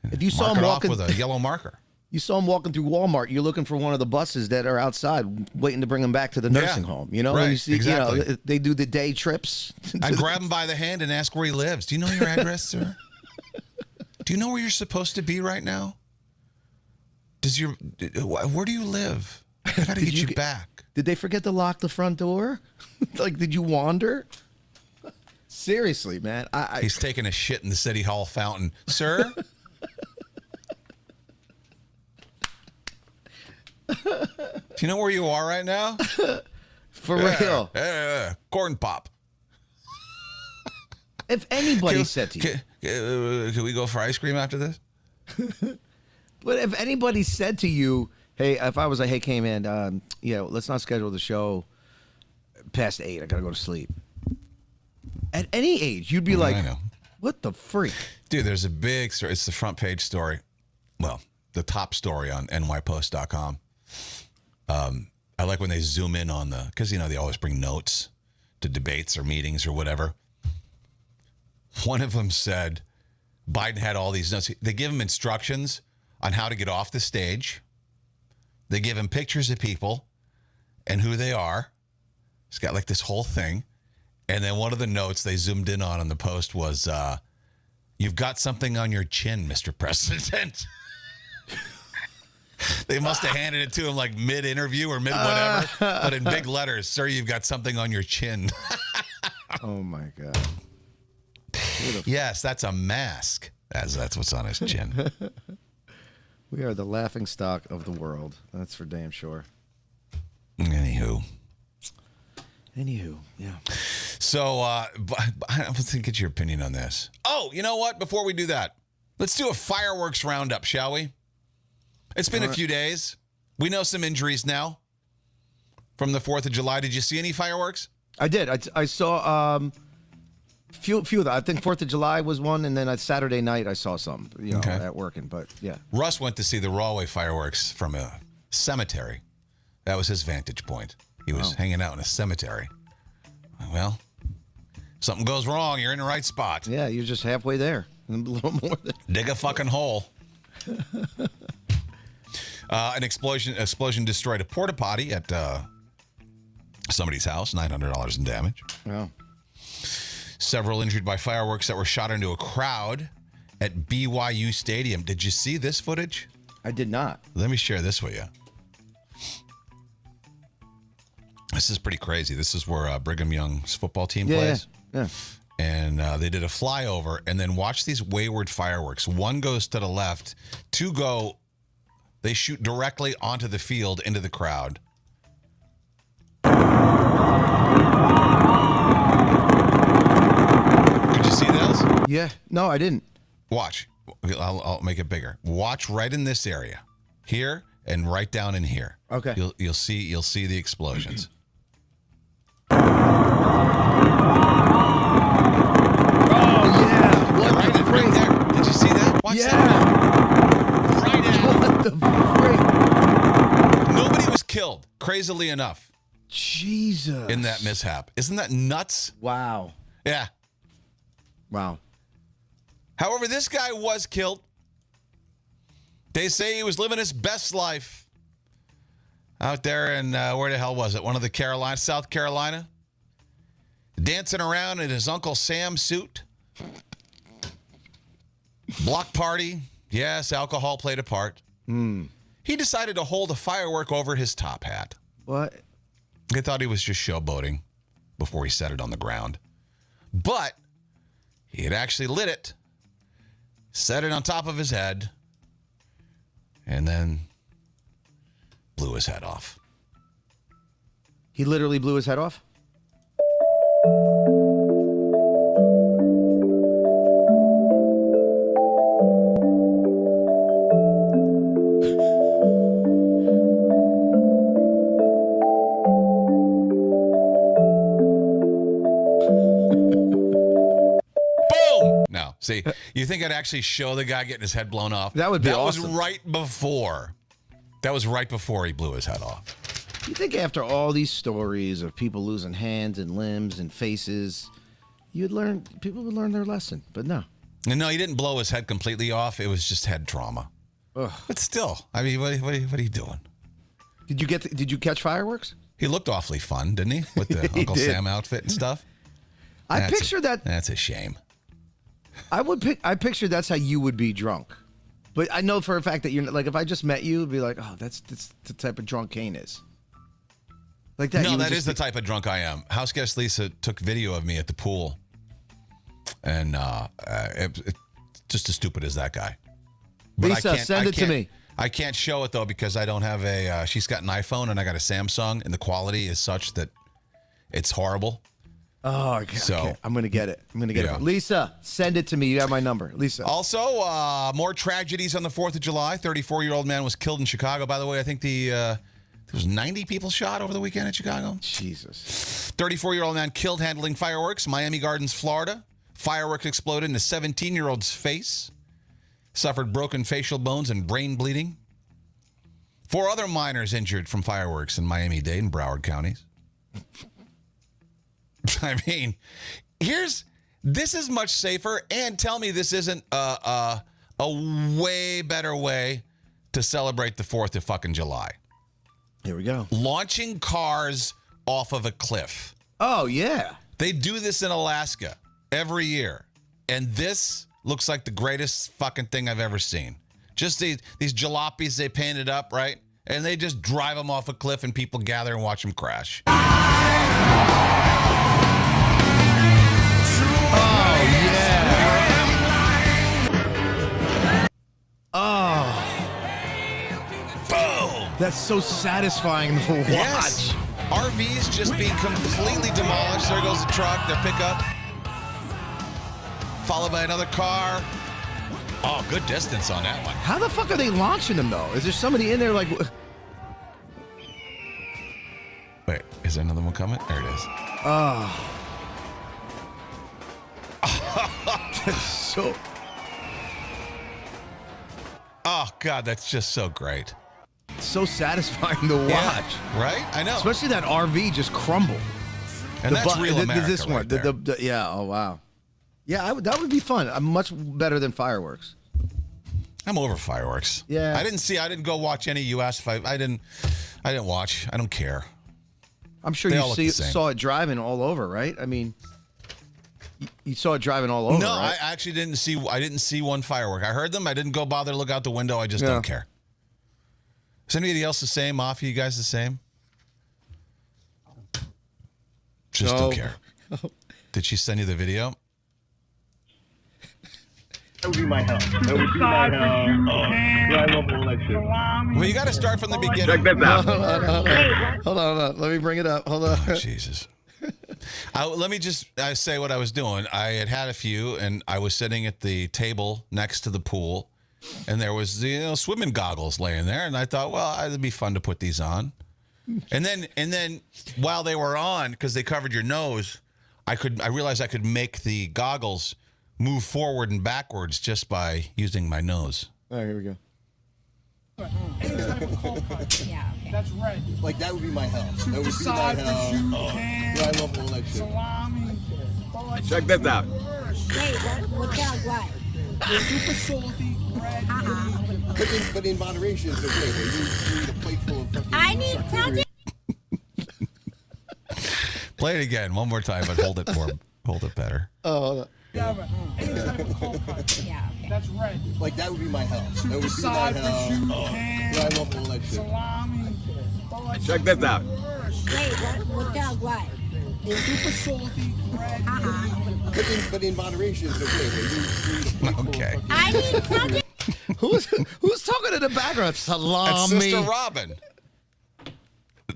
If you saw Mark him it walking off with a yellow marker. You saw him walking through Walmart. You're looking for one of the buses that are outside waiting to bring him back to the nursing home. You know, right, when you see, exactly. They do the day trips. I'd grab him by the hand and ask where he lives. Do you know your address, sir? Do you know where you're supposed to be right now? Where do you live? I got to get you back. Did they forget to lock the front door? Like, did you wander? Seriously, man. He's taking a shit in the City Hall fountain. Sir? Do you know where you are right now? For real. Corn pop. If anybody said to you. Can we go for ice cream after this? But if anybody said to you, hey, if I was like, hey, K-Man, let's not schedule the show past 8. I got to go to sleep. At any age, you'd be like, I know. What the freak? Dude, there's a big story. It's the front page story. Well, the top story on nypost.com. I like when they zoom in on because, they always bring notes to debates or meetings or whatever. One of them said Biden had all these notes. They give him instructions on how to get off the stage. They give him pictures of people and who they are. He's got like this whole thing. And then one of the notes they zoomed in on the post was, you've got something on your chin, Mr. President. They must have handed it to him like mid-interview or mid-whatever. But in big letters, sir, you've got something on your chin. Oh, my God. Yes, that's a mask. That's what's on his chin. We are the laughing stock of the world. That's for damn sure. Anywho, yeah. So I was to get your opinion on this. Oh, you know what? Before we do that, let's do a fireworks roundup, shall we? It's been a few days. We know some injuries now from the 4th of July. Did you see any fireworks? I did. I saw Few of them. I think 4th of July was one, and then on Saturday night I saw some, Okay. at working. But yeah. Russ went to see the Rawway fireworks from a cemetery. That was his vantage point. He was hanging out in a cemetery. Well, something goes wrong, you're in the right spot. Yeah, you're just halfway there. A little more than. Dig a fucking hole. An explosion destroyed a porta potty at somebody's house. $900 in damage. Oh. Several injured by fireworks that were shot into a crowd at BYU Stadium. Did you see this footage? I did not. Let me share this with you. This is pretty crazy. This is where Brigham Young's football team plays. Yeah. And they did a flyover, and then watch these wayward fireworks. One goes to the left, two go, they shoot directly onto the field into the crowd. Did you see those? Yeah. No, I didn't. Watch. I'll make it bigger. Watch right in this area, here and right down in here. Okay. You'll see the explosions. Yeah. What Right, the right freak? there. Did you see that? Watch Yeah. that. Right at What the freak? it. Nobody was killed, crazily enough, Jesus. in that mishap. Isn't that nuts? Wow. Yeah. Wow. However, this guy was killed. They say he was living his best life out there in, where the hell was it? One of the Carolinas, South Carolina. Dancing around in his Uncle Sam suit. Block party. Yes, alcohol played a part. He decided to hold a firework over his top hat. What? They thought he was just showboating before he set it on the ground. But he had actually lit it, set it on top of his head, and then blew his head off. He literally blew his head off? Boom! Now, see, you think I'd actually show the guy getting his head blown off? That would be awesome. That was right before. That was right before he blew his head off. You think after all these stories of people losing hands and limbs and faces, people would learn their lesson, but no. And no, he didn't blow his head completely off. It was just head trauma. Ugh. But still, I mean, what are you doing? Did you catch fireworks? He looked awfully fun, didn't he? With the He Uncle did. Sam outfit and stuff. I picture that. That's a shame. I picture that's how you would be drunk. But I know for a fact that you're like, if I just met you, it'd be like, oh, that's the type of drunk Kane is. Like that. No, that is the type of drunk I am. House guest Lisa took video of me at the pool, and just as stupid as that guy. But Lisa, send it to me. I can't show it though because I don't have a. She's got an iPhone and I got a Samsung, and the quality is such that it's horrible. Oh, okay. So- Okay. I'm gonna get it. Yeah. it. Lisa, send it to me. You have my number, Lisa. Also, more tragedies on the 4th of July. 34-year-old man was killed in Chicago. By the way, I think there was 90 people shot over the weekend in Chicago. Jesus. 34-year-old man killed handling fireworks. Miami Gardens, Florida. Fireworks exploded in a 17-year-old's face. Suffered broken facial bones and brain bleeding. 4 other minors injured from fireworks in Miami-Dade and Broward counties. I mean, this is much safer, and tell me this isn't a way better way to celebrate the 4th of fucking July. Here we go. Launching cars off of a cliff. Oh yeah. They do this in Alaska every year, and this looks like the greatest fucking thing I've ever seen. Just these jalopies they painted up, right? And they just drive them off a cliff, and people gather and watch them crash. Boom! That's so satisfying to watch. Yes. RVs just being completely demolished. There goes the truck, their pickup. Followed by another car. Oh, good distance on that one. How the fuck are they launching them though? Is there somebody in there like? Wait, is there another one coming? There it is. So Oh God, that's just so great. satisfying to watch. Yeah, right? I know. Especially that RV just crumble. And that's real America This one. right there. Yeah. Oh wow. Yeah, that would be fun. Much better than fireworks. I'm over fireworks. Yeah. I didn't go watch any U.S. fight. I didn't watch. I don't care. I'm sure They all look the same. saw it driving all over, right? I mean, you saw it driving all over, No, right? I actually didn't see. I didn't see one firework. I heard them. I didn't go bother to look out the window. I just don't care. Is anybody else the same? Off you guys the same? Just don't care. Did she send you the video? That would be my hell. That would be my hell. Yeah, I love all that shit. Well, you got to start from the beginning. Check this out. Hold on. Let me bring it up. Hold on. Oh, Jesus. Let me just say what I was doing. I had a few, and I was sitting at the table next to the pool, and there was swimming goggles laying there, and I thought, well, it'd be fun to put these on. And then while they were on, because they covered your nose, I realized I could make the goggles move forward and backwards just by using my nose. All right, here we go. Yeah, okay. That's red. Like, that would be my hell. That would be my hell. Yeah, I love all that shit. Check this out. Wait, what dog what? Super salty, red. But in moderation, it's okay. You need a plate full of fucking... I need something. Play it again one more time, but hold it better. Oh, hold on. Yeah, okay. That's red. Like, that would be my hell. That would be my hell. Yeah, I love all that shit. Check this out. Wait, what dog what? Super salty, red. But in moderation, it's okay. You need a plate full Okay. of fucking... I need something. Who's talking in the background? That's Salami. Sister Robin.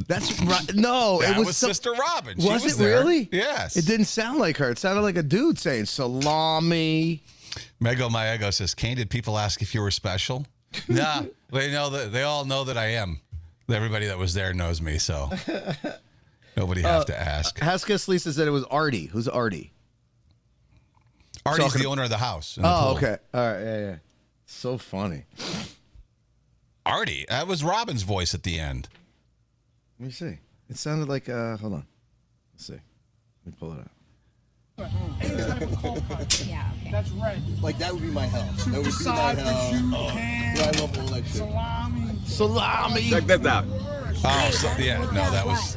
That's right. No, That it was, was Sister Robin. She Was it there. really? Yes. It didn't sound like her. It sounded like a dude saying salami. Mego My Ego says, Kane, did people ask if you were special? Nah, they all know that I am. Everybody that was there knows me, so nobody have to ask. Haskins Lisa said it was Artie. Who's Artie? Artie's the owner of the house. in the Oh, pool. okay. All right. Yeah. So funny. Artie. That was Robin's voice at the end. Let me see. It sounded like, hold on. Let's see. Let me pull it up. Yeah, okay. That's red. Like, that would be my hell. That would be my hell. Yeah, I love all that shit. Salami. Check this out. Oh, no, that was...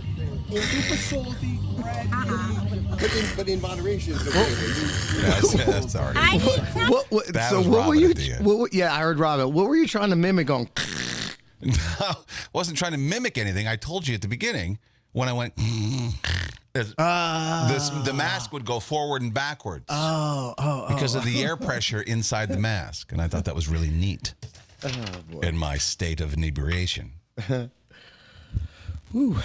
Super salty, red. But in moderation, it's okay. That's Artie. I need something. What, That so was what Robin were you? at the end. Yeah, I heard Robin. What were you trying to mimic on? I wasn't trying to mimic anything. I told you at the beginning when I went... the mask would go forward and backwards. Because of the air pressure inside the mask. And I thought that was really neat in my state of inebriation. Whew.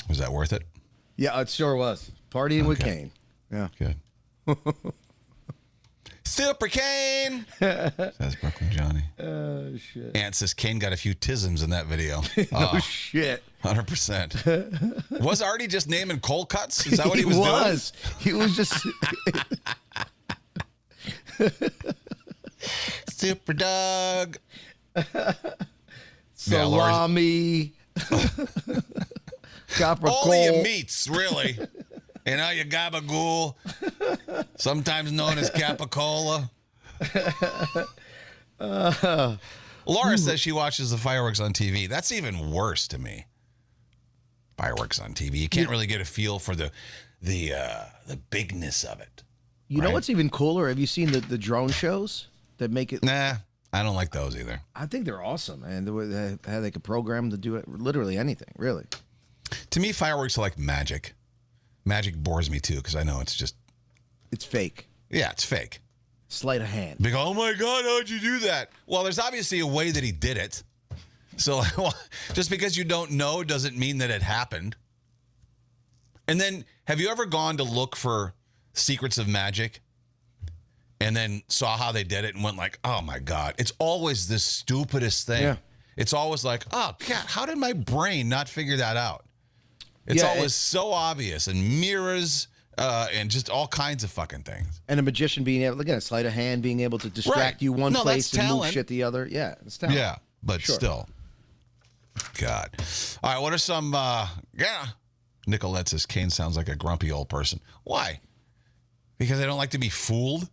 Was that worth it? Yeah, it sure was. Partying with Kane. Yeah. Good. Super Kane, says Brooklyn Johnny. Oh, shit. Ant says Kane got a few tisms in that video. Oh, shit. 100%. Was Artie just naming cold cuts? Is that what he was doing? He was just... Super Doug. Salami. Copper All your coal. meats, really. You know, your gabagool, sometimes known as capicola. Laura says she watches the fireworks on TV. That's even worse to me. Fireworks on TV. You can't really get a feel for the bigness of it. You know what's even cooler? Have you seen the drone shows that make it? Nah, I don't like those either. I think they're awesome, man. The way how they could program to do it, literally anything, really. To me, fireworks are like magic. Magic bores me too because I know it's fake. Yeah, it's fake. Sleight of hand. They go, oh my God, how'd you do that? Well, there's obviously a way that he did it. So just because you don't know doesn't mean that it happened. And then have you ever gone to look for secrets of magic and then saw how they did it and went like, oh my God, it's always the stupidest thing. Yeah. It's always like, oh God, how did my brain not figure that out? It's Yeah, always so obvious, and mirrors and just all kinds of fucking things. And a magician being able, again, a sleight of hand, being able to distract you one place that's and move talent. shit the other. Yeah, it's talent. Yeah, but Sure. still. God. All right, what are some, Nicolette says, Kane sounds like a grumpy old person. Why? Because I don't like to be fooled?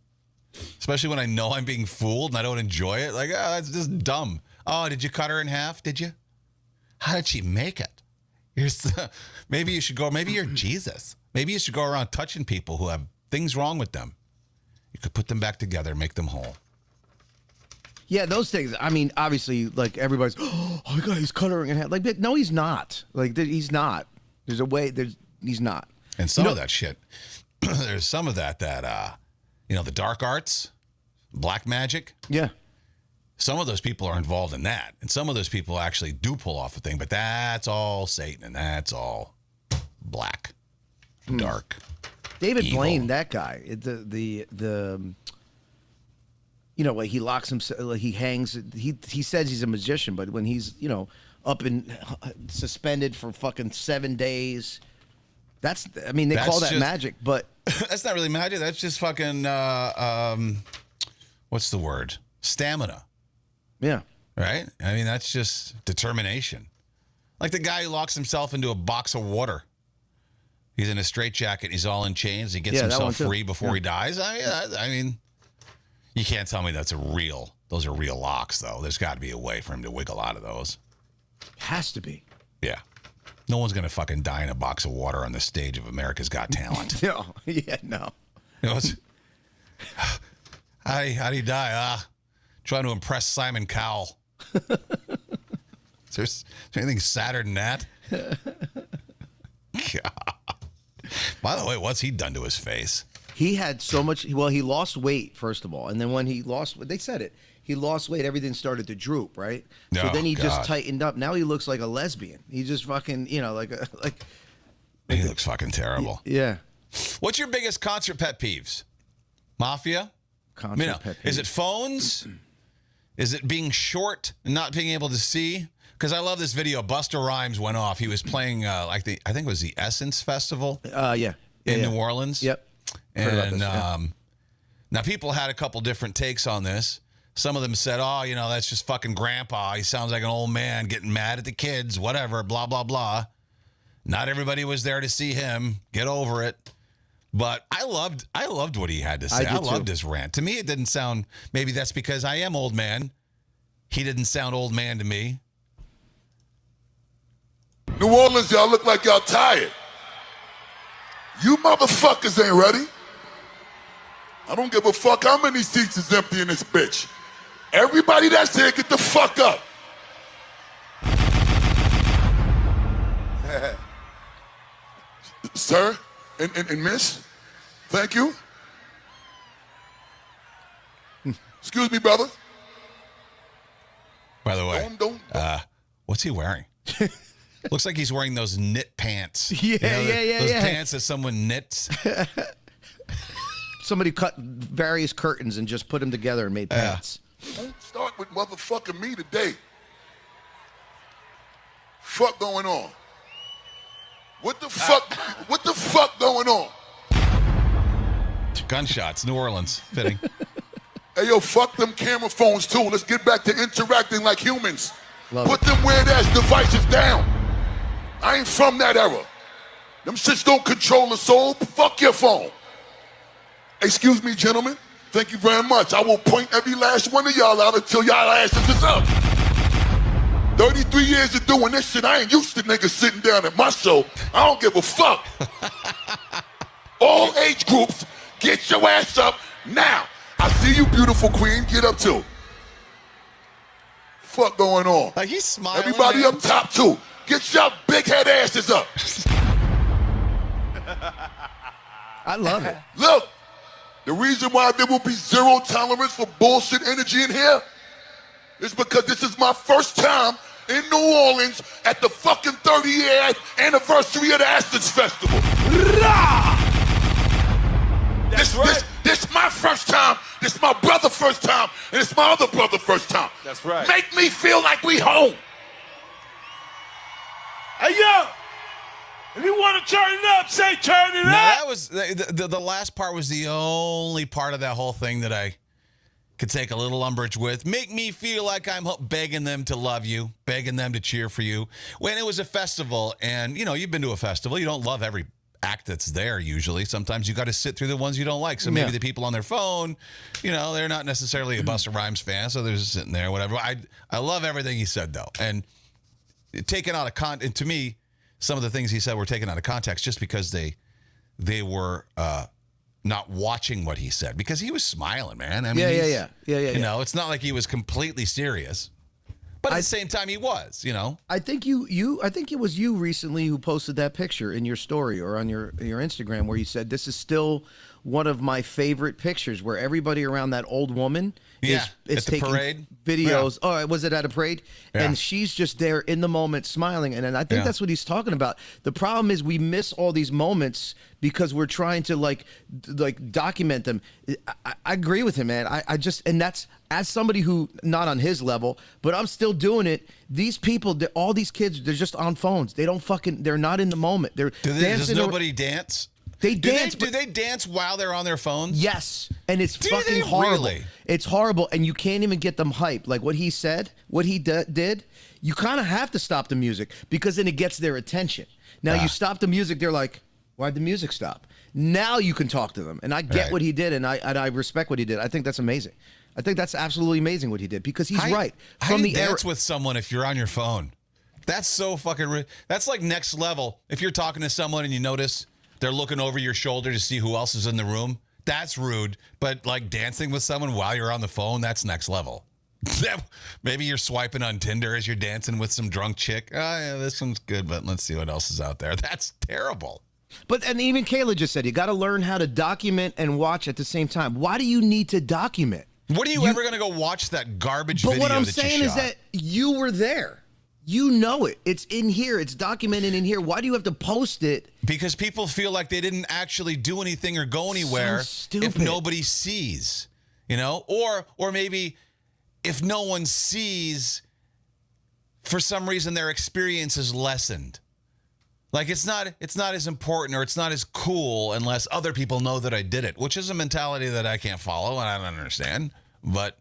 Especially when I know I'm being fooled and I don't enjoy it. Like, that's just dumb. Oh, did you cut her in half? Did you? How did she make it? Maybe you should go, maybe you're Jesus. Maybe you should go around touching people who have things wrong with them. You could put them back together, make them whole. Yeah, those things. I mean, obviously, like everybody's, oh my God, he's cutting in half. Like, but no, he's not. Like, he's not. There's a way. He's not. And some of that shit, there's some of that, the dark arts, black magic. Yeah. Some of those people are involved in that. And some of those people actually do pull off a thing, but that's all Satan and that's all black, dark. David evil. Blaine, that guy, like he locks himself, like he hangs. He says he's a magician, but when he's up and suspended for fucking 7 days, they call that magic, but that's not really magic. That's just fucking what's the word? Stamina, yeah, right? I mean, that's just determination. Like the guy who locks himself into a box of water. He's in a straitjacket. He's all in chains. He gets himself free before he dies. I mean, you can't tell me those are real locks, though. There's got to be a way for him to wiggle out of those. Has to be. Yeah. No one's going to fucking die in a box of water on the stage of America's Got Talent. No. Yeah, no. How do you die? Trying to impress Simon Cowell. Is there anything sadder than that? God. By the way, what's he done to his face? He had so much. Well, he lost weight, first of all. And then when he lost, they said it. He lost weight. Everything started to droop, right? So then he just tightened up. Now he looks like a lesbian. He just fucking, he looks fucking terrible. Yeah. What's your biggest concert pet peeves? Mafia? Pet peeve. Is it phones? Is it being short and not being able to see? Because I love this video. Busta Rhymes went off. He was playing I think it was the Essence Festival. Yeah. In New Orleans. Yep. And now people had a couple different takes on this. Some of them said, "Oh, that's just fucking grandpa. He sounds like an old man getting mad at the kids. Whatever. Blah blah blah." Not everybody was there to see him. Get over it. But I loved what he had to say. I loved his rant. To me, it didn't sound. Maybe that's because I am old man. He didn't sound old man to me. New Orleans, y'all look like y'all tired. You motherfuckers ain't ready. I don't give a fuck how many seats is empty in this bitch. Everybody that's here, get the fuck up. Sir and miss, thank you. Excuse me, brother. By the way, Don't. what's he wearing? Looks like he's wearing those knit pants. Yeah, those pants that someone knits. Somebody cut various curtains and just put them together and made pants. Don't start with motherfucking me today. Fuck going on? What the fuck? What the fuck going on? Gunshots, New Orleans, fitting. Hey, yo, fuck them camera phones, too. Let's get back to interacting like humans. Put them weird-ass devices down. I ain't from that era. Them shits don't control the soul. Fuck your phone. Excuse me, gentlemen. Thank you very much. I will point every last one of y'all out until y'all asses is up. 33 years of doing this shit, I ain't used to niggas sitting down at my show. I don't give a fuck. All age groups, get your ass up now. I see you, beautiful queen. Get up too. Fuck going on? Like he's smiling. Everybody man. up top too. Get your big head asses up. I love it. Look, the reason why there will be zero tolerance for bullshit energy in here is because this is my first time in New Orleans at the fucking 30-year anniversary of the Essence Festival. This my first time, this my brother's first time, and it's my other brother's first time. That's right. Make me feel like we home. Hey, yo! If you want to turn it up, say turn it No, up. that was the last part was the only part of that whole thing that I could take a little umbrage with. Make me feel like I'm begging them to love you, begging them to cheer for you. When it was a festival, and, you know, you've been to a festival, you don't love every act that's there usually. Sometimes you got to sit through the ones you don't like. So maybe the people on their phone, you know, they're not necessarily a Busta Rhymes fan, so they're just sitting there, whatever. I love everything he said, though. And taken out of context, to me, some of the things he said were taken out of context just because they were not watching what he said, because he was smiling, man. I mean, Yeah. You know, it's not like he was completely serious, but at the same time, he was. You know, I think I think it was you recently who posted that picture in your story or on your Instagram where you said this is still one of my favorite pictures, where everybody around that old woman is at the taking parade. videos. Oh, was it at a parade? Yeah. And she's just there in the moment smiling. And I think that's what he's talking about. The problem is we miss all these moments because we're trying to like document them. I agree with him, man. I just, and that's, as somebody who not on his level, but I'm still doing it. These people, all these kids, they're just on phones. They don't they're not in the moment. They're does nobody dance? They dance. Do they dance while they're on their phones? Yes, and it's Do fucking they horrible. really? It's horrible, and you can't even get them hyped. Like what he said, what he did, you kind of have to stop the music because then it gets their attention. Now you stop the music, they're like, "Why'd the music stop?" Now you can talk to them, and I get what he did, and I respect what he did. I think that's amazing. I think that's absolutely amazing what he did because he's right. How do you dance with someone if you're on your phone? That's so fucking. That's like next level. If you're talking to someone and you notice they're looking over your shoulder to see who else is in the room, that's rude. But like dancing with someone while you're on the phone, that's next level. Maybe you're swiping on Tinder as you're dancing with some drunk chick. Oh, yeah, this one's good, but let's see what else is out there. That's terrible. But, and even Kayla just said, you got to learn how to document and watch at the same time. Why do you need to document? What are you ever going to go watch that garbage video? But what I'm that saying you is shot? that you were there. You know it. It's in here. It's documented in here. Why do you have to post it? Because people feel like they didn't actually do anything or go anywhere if nobody sees, you know? Or maybe if no one sees, for some reason their experience is lessened. Like it's not as important or it's not as cool unless other people know that I did it, which is a mentality that I can't follow and I don't understand. But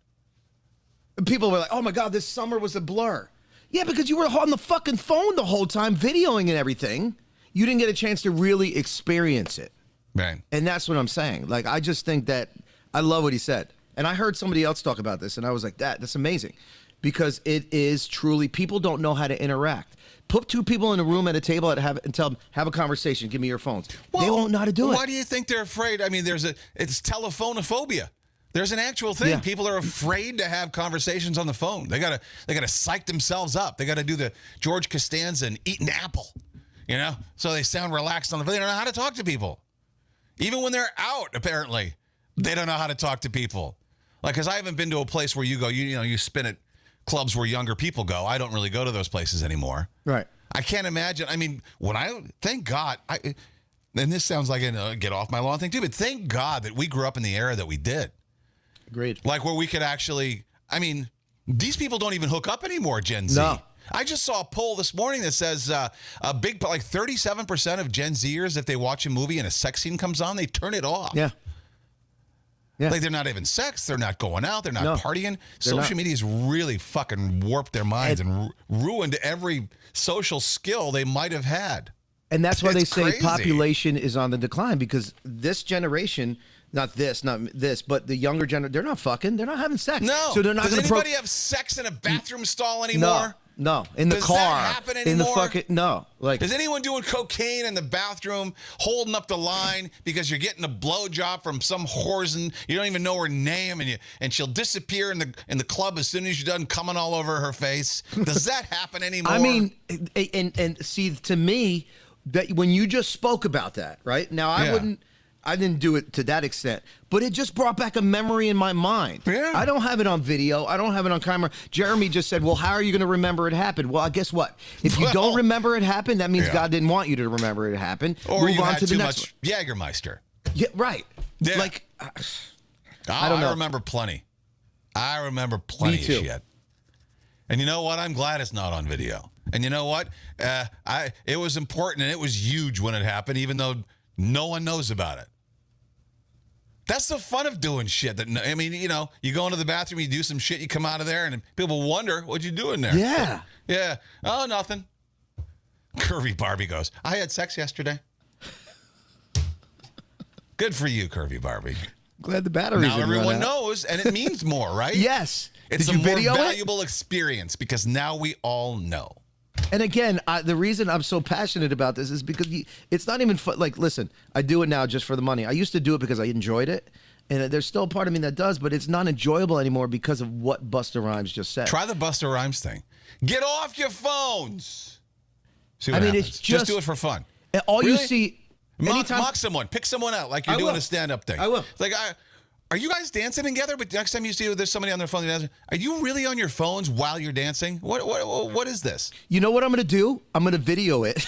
people were like, "Oh my God, this summer was a blur." Yeah, because you were on the fucking phone the whole time, videoing and everything. You didn't get a chance to really experience it. Right. And that's what I'm saying. Like, I just think that I love what he said. And I heard somebody else talk about this, and I was like, that's amazing. Because it is truly, people don't know how to interact. Put two people in a room at a table and tell them, have a conversation, give me your phones. Well, they won't know how to do it. Why do you think they're afraid? I mean, it's telephonophobia. There's an actual thing. Yeah. People are afraid to have conversations on the phone. They gotta psych themselves up. They gotta do the George Costanza and eat an apple, you know, so they sound relaxed on the phone. They don't know how to talk to people, even when they're out. Apparently, they don't know how to talk to people. Like, because I haven't been to a place where you go, you spin at clubs where younger people go. I don't really go to those places anymore. Right. I can't imagine. I mean, thank God. And this sounds like a get off my lawn thing too, but thank God that we grew up in the era that we did. Agreed. Like where we could actually, I mean, these people don't even hook up anymore, Gen Z. No. I just saw a poll this morning that says like 37% of Gen Zers, if they watch a movie and a sex scene comes on, they turn it off. Yeah. Yeah. Like they're not having sex, they're not going out, they're not partying. Social not. media's really fucking warped their minds and ruined every social skill they might have had. And that's why they say crazy. population is on the decline, because this generation, not this, but the younger generation, they're not fucking, they're not having sex. No. So they're not Does going to anybody have sex in a bathroom stall anymore? No. In the Does car. that happen in the anymore? fucking, no. Like, Is anyone doing cocaine in the bathroom, holding up the line because you're getting a blowjob from some whores and you don't even know her name, and she'll disappear in the club as soon as you're done coming all over her face? Does that happen anymore? I mean, and see, to me, that when you just spoke about that, right? Now, I didn't do it to that extent, but it just brought back a memory in my mind. Yeah. I don't have it on video. I don't have it on camera. Jeremy just said, well, how are you going to remember it happened? Well, guess what? If you don't remember it happened, that means God didn't want you to remember it happened. Or Move you on had to the too next much Jägermeister. Yeah, right. Yeah. Like, I don't know. remember plenty. I remember plenty Me too. of shit. And you know what? I'm glad it's not on video. And you know what? It was important and it was huge when it happened, even though no one knows about it. That's the fun of doing shit. I mean, you know, you go into the bathroom, you do some shit, you come out of there, and people wonder what you doing there. Yeah. Yeah. Oh, nothing. Curvy Barbie goes, I had sex yesterday. Good for you, Curvy Barbie. Glad the batteries Now didn't run everyone out. knows, and it means more, right? Yes. It's Did a you more video it? valuable experience because now we all know. And again, the reason I'm so passionate about this is because it's not even fun. Like, listen, I do it now just for the money. I used to do it because I enjoyed it. And there's still a part of me that does, but it's not enjoyable anymore because of what Busta Rhymes just said. Try the Busta Rhymes thing. Get off your phones. See what I mean, happens. it's just do it for fun. And all you Really? see, anytime. Mock someone. Pick someone out like you're I doing will. a stand-up thing. I will. It's like, are you guys dancing together? But next time you see there's somebody on their phone, are you really on your phones while you're dancing? What is this? You know what I'm going to do? I'm going to video it.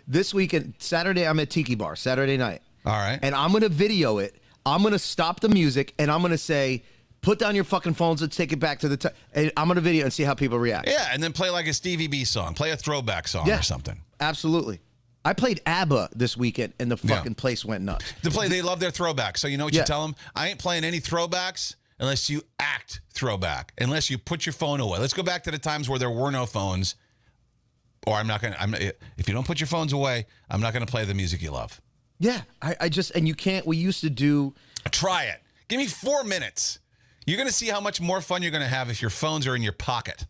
This weekend, Saturday, I'm at Tiki Bar, Saturday night. All right. And I'm going to video it. I'm going to stop the music, and I'm going to say, put down your fucking phones, let's take it back to the time. And I'm going to video and see how people react. Yeah, and then play like a Stevie B song. Play a throwback song or something. Absolutely. I played ABBA this weekend, and the fucking place went nuts. They love their throwbacks. So you know what you tell them? I ain't playing any throwbacks unless you act throwback, unless you put your phone away. Let's go back to the times where there were no phones, or if you don't put your phones away, I'm not going to play the music you love. Yeah, I just, and you can't, we used to do. Try it. Give me 4 minutes. You're going to see how much more fun you're going to have if your phones are in your pocket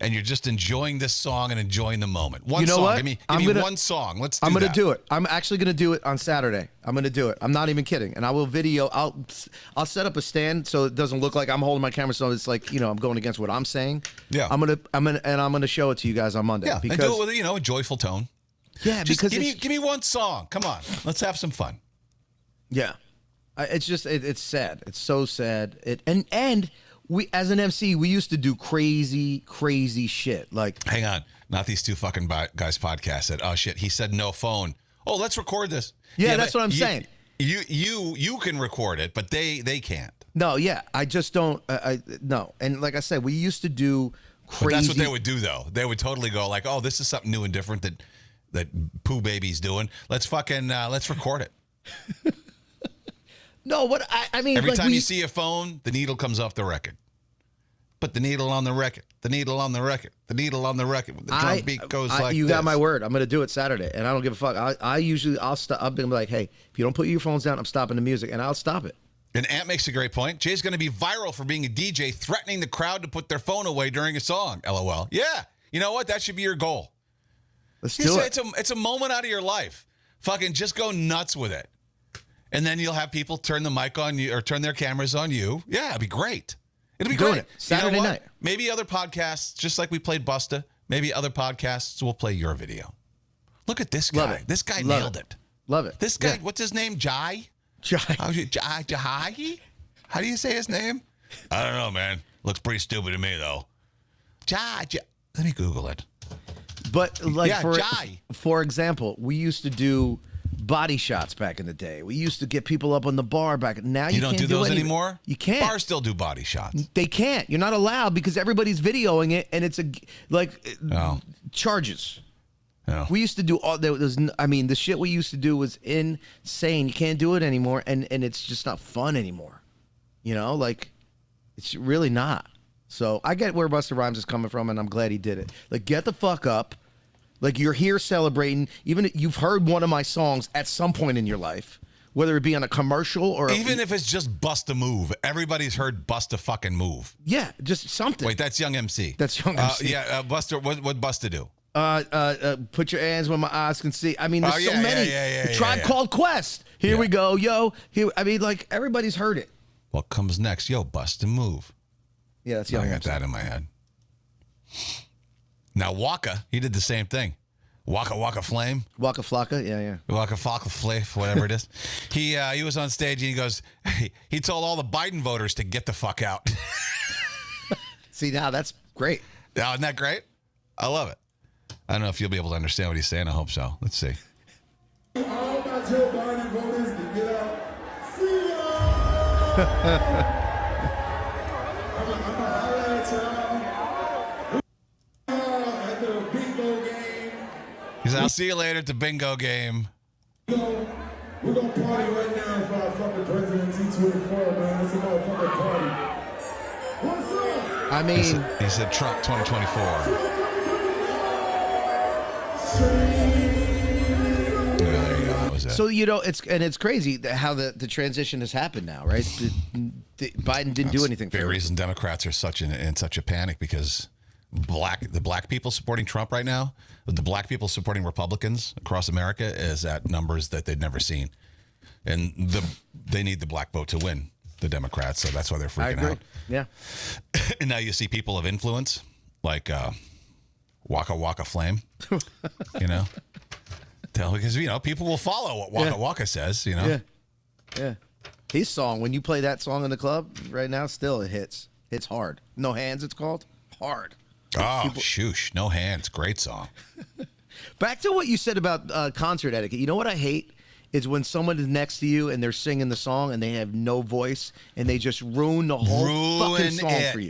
and you're just enjoying this song and enjoying the moment. One song. What? Give me one song. Let's do I'm that. going to do it. I'm actually going to do it on Saturday. I'm going to do it. I'm not even kidding. And I will video. I'll set up a stand so it doesn't look like I'm holding my camera. So it's like, you know, I'm going against what I'm saying. Yeah. I'm going to show it to you guys on Monday. Yeah. Because, and do it with, you know, a joyful tone. Yeah. Just because give me one song. Come on. Let's have some fun. Yeah. It's just, it's sad. It's so sad. And we, as an MC, we used to do crazy shit. Like, hang on, not these two fucking guys podcast said, oh shit, he said no phone. Oh, let's record this. Yeah, that's what I'm saying. You can record it, but they can't. No, yeah, I just don't. No, and like I said, we used to do crazy. But that's what they would do, though. They would totally go like, oh, this is something new and different that Pooh Baby's doing. Let's record it. No, what I mean, every like time you see a phone, the needle comes off the record. Put the needle on the record. The needle on the record. The needle on the record. The drum beat goes like you this. got my word. I'm going to do it Saturday, and I don't give a fuck. I'll stop. I'll be like, hey, if you don't put your phones down, I'm stopping the music, and I'll stop it. And Ant makes a great point. Jay's going to be viral for being a DJ threatening the crowd to put their phone away during a song. LOL. Yeah. You know what? That should be your goal. Let's do it. It's a moment out of your life. Fucking just go nuts with it. And then you'll have people turn the mic on you or turn their cameras on you. Yeah, it'd be great. It'll be Doing great. it Saturday you know night. Maybe other podcasts, just like we played Busta, maybe other podcasts will play your video. Look at this guy. Love it. This guy Love nailed it. Love it. This guy, Yeah. what's his name? Jai? Jai. Jai? How do you say his name? I don't know, man. Looks pretty stupid to me, though. Jai. Let me Google it. But like Jai. for example, we used to do body shots back in the day. We used to get people up on the bar back. Now you don't can't do those any- anymore? You can't. Bars still do body shots. They can't. You're not allowed because everybody's videoing it, and it's charges. No. We used to do all there was. I mean, the shit we used to do was insane. You can't do it anymore, and it's just not fun anymore. You know, like it's really not. So I get where Busta Rhymes is coming from, and I'm glad he did it. Like, get the fuck up. Like, you're here celebrating. Even if you've heard one of my songs at some point in your life, whether it be on a commercial or even if it's just Busta Move. Everybody's heard Busta fucking Move. yeah, just something. Wait, that's Young MC. That's Young MC. Busta. What Busta do? Put your hands where my eyes can see. I mean, there's so many. Yeah, Tribe Called Quest. Here we go, yo. Here, I mean, like everybody's heard it. What comes next? Yo, Busta Move. Yeah, that's I Young got MC. that in my head. Now Waka, he did the same thing. Waka Waka Flame. Waka Flocka, yeah. Waka Flocka Flav, whatever it is. He was on stage and he goes, he told all the Biden voters to get the fuck out. See, now that's great. Now, isn't that great? I love it. I don't know if you'll be able to understand what he's saying. I hope so. Let's see. All my Joe Biden voters to get out. See ya! I'm gonna holler at y'all. At the big Because I'll see you later at the bingo game. We're gonna party right now for our fucking president T24, man. It's a motherfucking party. What's up? I mean, He said Trump 2024. Yeah, there you go. That was it. so it's crazy how the transition has happened now, right? Biden didn't do anything for the it. reason Democrats are in such a panic because the black people supporting Trump right now, the black people supporting Republicans across America is at numbers that they've never seen, and they need the black vote to win the Democrats, so that's why they're I freaking agree. out. Yeah. And now you see people of influence like Waka Waka Flame, because people will follow what Waka Waka says, Yeah. His song, when you play that song in the club right now, still it hits. It's hard. No Hands, it's called. Hard. Oh, shoosh, No Hands, great song. Back to what you said about concert etiquette. You know what I hate? Is when someone is next to you and they're singing the song and they have no voice and they just ruin the whole fucking song for you.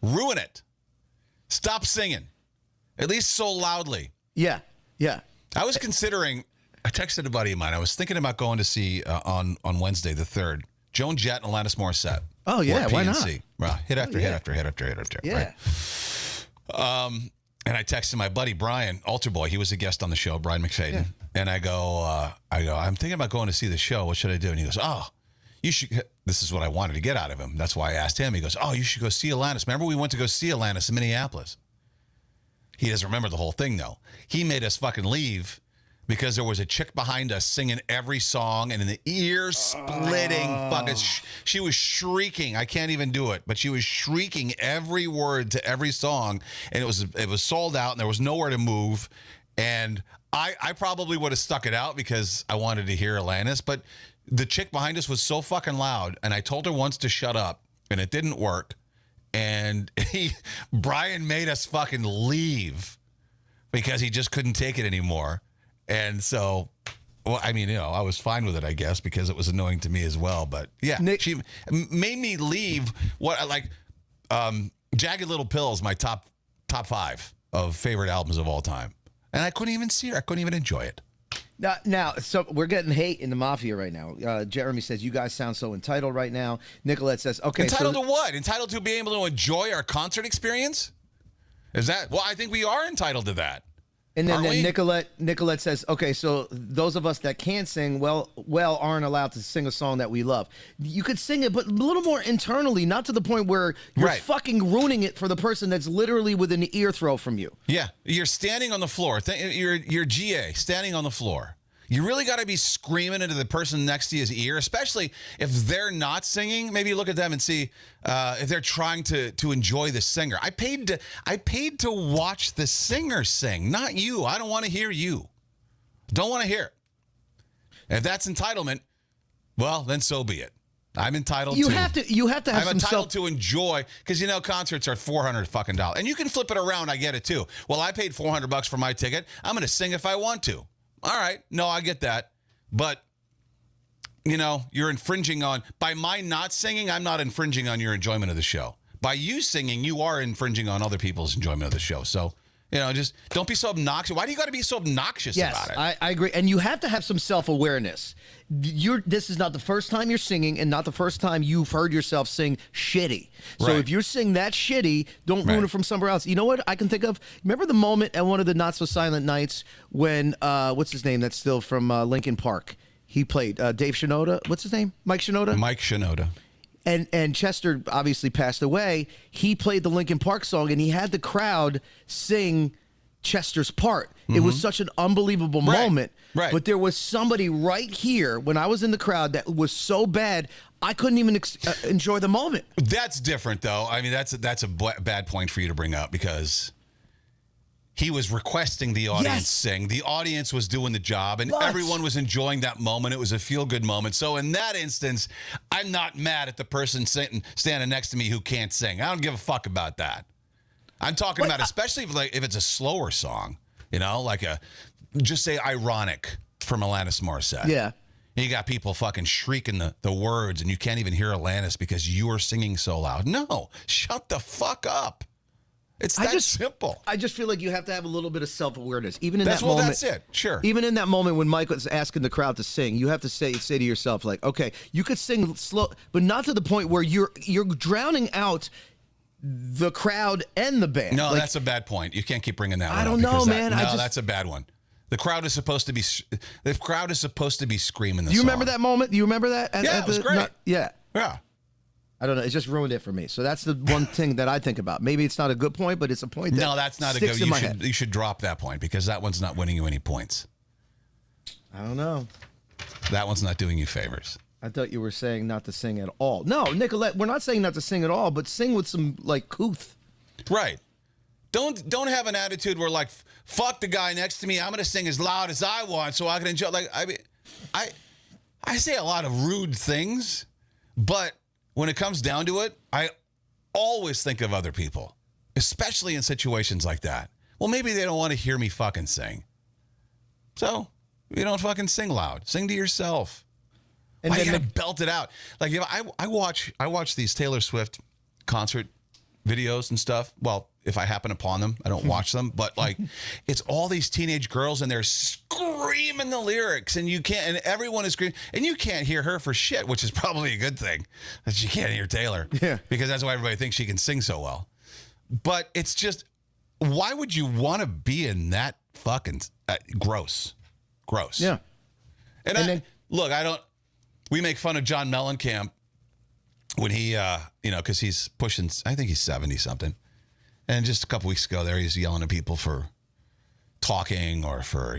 Ruin it. Stop singing. At least so loudly. Yeah. I was considering, I texted a buddy of mine. I was thinking about going to see on Wednesday the 3rd, Joan Jett and Alanis Morissette. Oh, yeah, Or why not? PNC. Well, hit after hit after hit after hit after hit. Yeah. Right? And I texted my buddy Brian, Altar Boy. He was a guest on the show, Brian McFadden. Yeah. And I go, I'm thinking about going to see the show. What should I do? And he goes, oh, you should. This is what I wanted to get out of him. That's why I asked him. He goes, oh, you should go see Alanis. Remember we went to go see Alanis in Minneapolis? He doesn't remember the whole thing, though. He made us fucking leave because there was a chick behind us singing every song and in the ear-splitting fucking... She was shrieking. I can't even do it, but she was shrieking every word to every song, and it was sold out, and there was nowhere to move, and I probably would have stuck it out because I wanted to hear Alanis, but the chick behind us was so fucking loud, and I told her once to shut up, and it didn't work, and Brian made us fucking leave because he just couldn't take it anymore. And so, well, I mean, I was fine with it, I guess, because it was annoying to me as well. But yeah, Nick, she made me leave. Jagged Little Pill is my top 5 of favorite albums of all time, and I couldn't even see her. I couldn't even enjoy it. Now, so we're getting hate in the mafia right now. Jeremy says, you guys sound so entitled right now. Nicolette says, okay. Entitled to what? Entitled to being able to enjoy our concert experience? Is that? Well, I think we are entitled to that. And then, Aren't we? Nicolette says, okay, so those of us that can't sing well aren't allowed to sing a song that we love. You could sing it, but a little more internally, not to the point where you're Right. fucking ruining it for the person that's literally within an ear throw from you. Yeah, you're standing on the floor. You're GA, standing on the floor. You really got to be screaming into the person next to his ear, especially if they're not singing. Maybe you look at them and see if they're trying to enjoy the singer. I paid to watch the singer sing, not you. I don't want to hear you. Don't want to hear it. If that's entitlement, well, then so be it. I'm entitled You to. have to have I'm some entitled to enjoy because concerts are $400 fucking dollars, and you can flip it around. I get it too. Well, I paid $400 for my ticket. I'm going to sing if I want to. All right, no, I get that, but you're infringing on by my not singing. I'm not infringing on your enjoyment of the show. By you singing, you are infringing on other people's enjoyment of the show. So. Just don't be so obnoxious. Why do you got to be so obnoxious about it? I agree. And you have to have some self-awareness. This is not the first time you're singing and not the first time you've heard yourself sing shitty. So Right. if you're singing that shitty, don't ruin Right. it from somewhere else. You know what I can think of? Remember the moment at one of the Not So Silent Nights when, what's his name? That's still from Linkin Park. He played Dave Shinoda. What's his name? Mike Shinoda? Mike Shinoda. And Chester obviously passed away. He played the Linkin Park song, and he had the crowd sing Chester's part. It was such an unbelievable moment. Right. But there was somebody right here when I was in the crowd that was so bad, I couldn't even enjoy the moment. That's different, though. I mean, that's a bad point for you to bring up because he was requesting the audience sing. The audience was doing the job, and everyone was enjoying that moment. It was a feel-good moment. So in that instance, I'm not mad at the person standing next to me who can't sing. I don't give a fuck about that. I'm talking about especially if it's a slower song, just say Ironic from Alanis Morissette. Yeah. And you got people fucking shrieking the words, and you can't even hear Alanis because you are singing so loud. No, shut the fuck up. It's that simple. I just feel like you have to have a little bit of self-awareness, even in that Well, moment. that's it. Sure. Even in that moment when Mike was asking the crowd to sing, you have to say to yourself, like, okay, you could sing slow, but not to the point where you're drowning out the crowd and the band. No, like, that's a bad point. You can't keep bringing that one I up don't know, because man. No, that's a bad one. The crowd is supposed to be screaming the Do you song. remember that moment? Do you remember that? It was great. Yeah. Yeah. I don't know. It just ruined it for me. So that's the one thing that I think about. Maybe it's not a good point, but it's a point that No, that's not a sticks good. in my head. You should drop that point because that one's not winning you any points. I don't know. That one's not doing you favors. I thought you were saying not to sing at all. No, Nicolette, we're not saying not to sing at all, but sing with some like couth. Right. Don't have an attitude where like fuck the guy next to me. I'm gonna sing as loud as I want so I can enjoy. Like I say a lot of rude things, but when it comes down to it, I always think of other people, especially in situations like that. Well, maybe they don't want to hear me fucking sing. So you don't fucking sing loud. Sing to yourself. And Why you then gotta belt it out? Like if I watch these Taylor Swift concert videos and stuff. Well, if I happen upon them, I don't watch them. But like, it's all these teenage girls and they're screaming the lyrics, and everyone is screaming, and you can't hear her for shit, which is probably a good thing that you can't hear Taylor. Yeah, because that's why everybody thinks she can sing so well. But it's just, why would you want to be in that fucking gross? Yeah. And then look, we make fun of John Mellencamp when he, because he's pushing, I think he's 70 something. And just a couple weeks ago there, he's yelling at people for talking or for,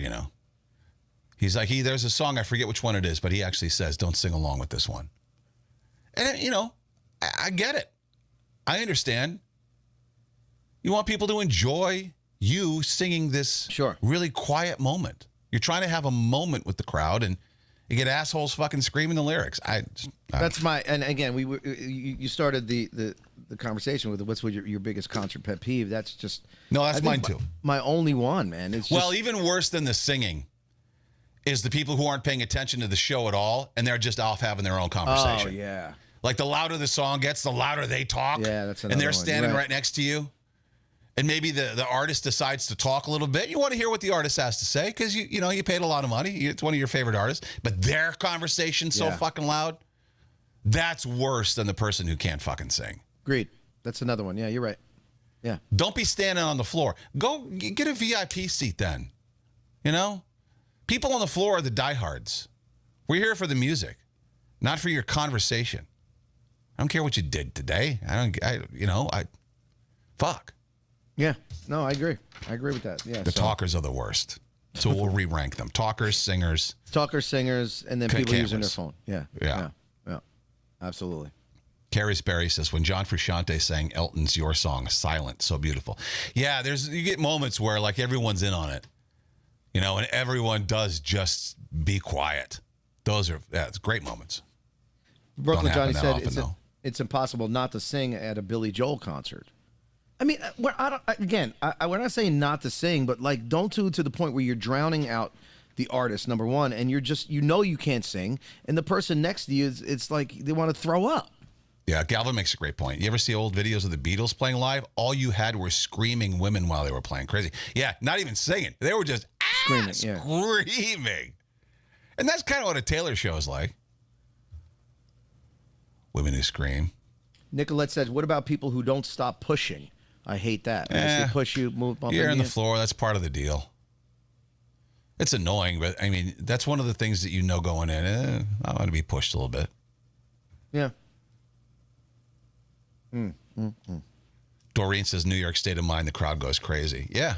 he's like, there's a song, I forget which one it is, but he actually says, don't sing along with this one. And, I get it. I understand. You want people to enjoy you singing this really quiet moment. You're trying to have a moment with the crowd, and you get assholes fucking screaming the lyrics. That's my, and again, you started the conversation with what's your biggest concert pet peeve. That's just that's mine too. My only one, man. It's just, even worse than the singing is the people who aren't paying attention to the show at all, and they're just off having their own conversation. Oh yeah. Like the louder the song gets, the louder they talk. Yeah, that's another and they're one. standing right next to you. And maybe the artist decides to talk a little bit. You want to hear what the artist has to say because you paid a lot of money. It's one of your favorite artists. But their conversation's so fucking loud. That's worse than the person who can't fucking sing. Agreed. That's another one. Yeah, you're right. Yeah. Don't be standing on the floor. Go get a VIP seat then. People on the floor are the diehards. We're here for the music, not for your conversation. I don't care what you did today. Fuck. Yeah. No, I agree. I agree with that. Yeah. The talkers are the worst. So we'll re-rank them. Talkers, singers. Talkers, singers, and then people cameras. using their phone. Yeah. Yeah. Absolutely. Carrie Sperry says, when John Frusciante sang Elton's Your Song, Silent, so beautiful. Yeah, you get moments where like everyone's in on it. And everyone does just be quiet. It's great moments. Brooklyn Johnny said often, it's impossible not to sing at a Billy Joel concert. I mean, we're not saying not to sing, but like don't to the point where you're drowning out the artist, number one, and you're just, you can't sing, and the person next to you, it's like they want to throw up. Yeah, Galvin makes a great point. You ever see old videos of the Beatles playing live? All you had were screaming women while they were playing. Crazy. Yeah, not even singing. They were just screaming. And that's kind of what a Taylor show is like. Women who scream. Nicolette says, what about people who don't stop pushing? I hate that. They push you, bump you're on the floor. That's part of the deal. It's annoying, but I mean, that's one of the things that going in. I want to be pushed a little bit. Yeah. Doreen says, New York state of mind, the crowd goes crazy. Yeah,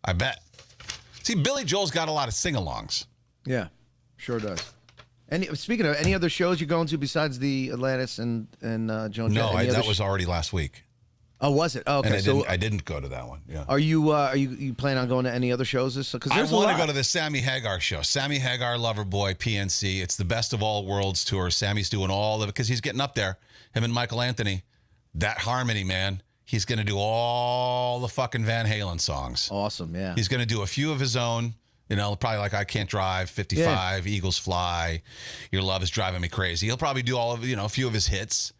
I bet. See, Billy Joel's got a lot of sing-alongs. Yeah, sure does. Speaking of, any other shows you're going to besides the Atlantis and Joan? No, that was already last week. Oh, was it? Oh, okay, and I didn't go to that one. Yeah. Are you planning on going to any other shows? I want to go to the Sammy Hagar show. Sammy Hagar, Loverboy, PNC. It's the Best of All Worlds tour. Sammy's doing all of it because he's getting up there. Him and Michael Anthony. That harmony, man. He's going to do all the fucking Van Halen songs. Awesome, yeah. He's going to do a few of his own. Probably like I Can't Drive, 55, Eagles Fly, Your Love Is Driving Me Crazy. He'll probably do all of, a few of his hits,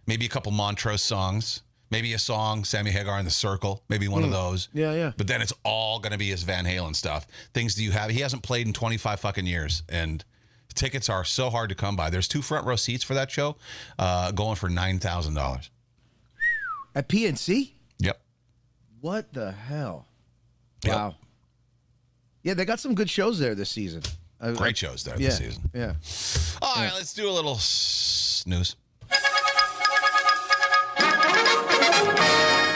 maybe a couple Montrose songs. Maybe a song, Sammy Hagar and the Circle, maybe one of those. Yeah. But then it's all going to be his Van Halen stuff. Things that you have. He hasn't played in 25 fucking years. And tickets are so hard to come by. There's 2 front row seats for that show going for $9,000. At PNC? Yep. What the hell? Yep. Wow. Yeah, they got some good shows there this season. Great shows there this season. Yeah. All right, let's do a little news.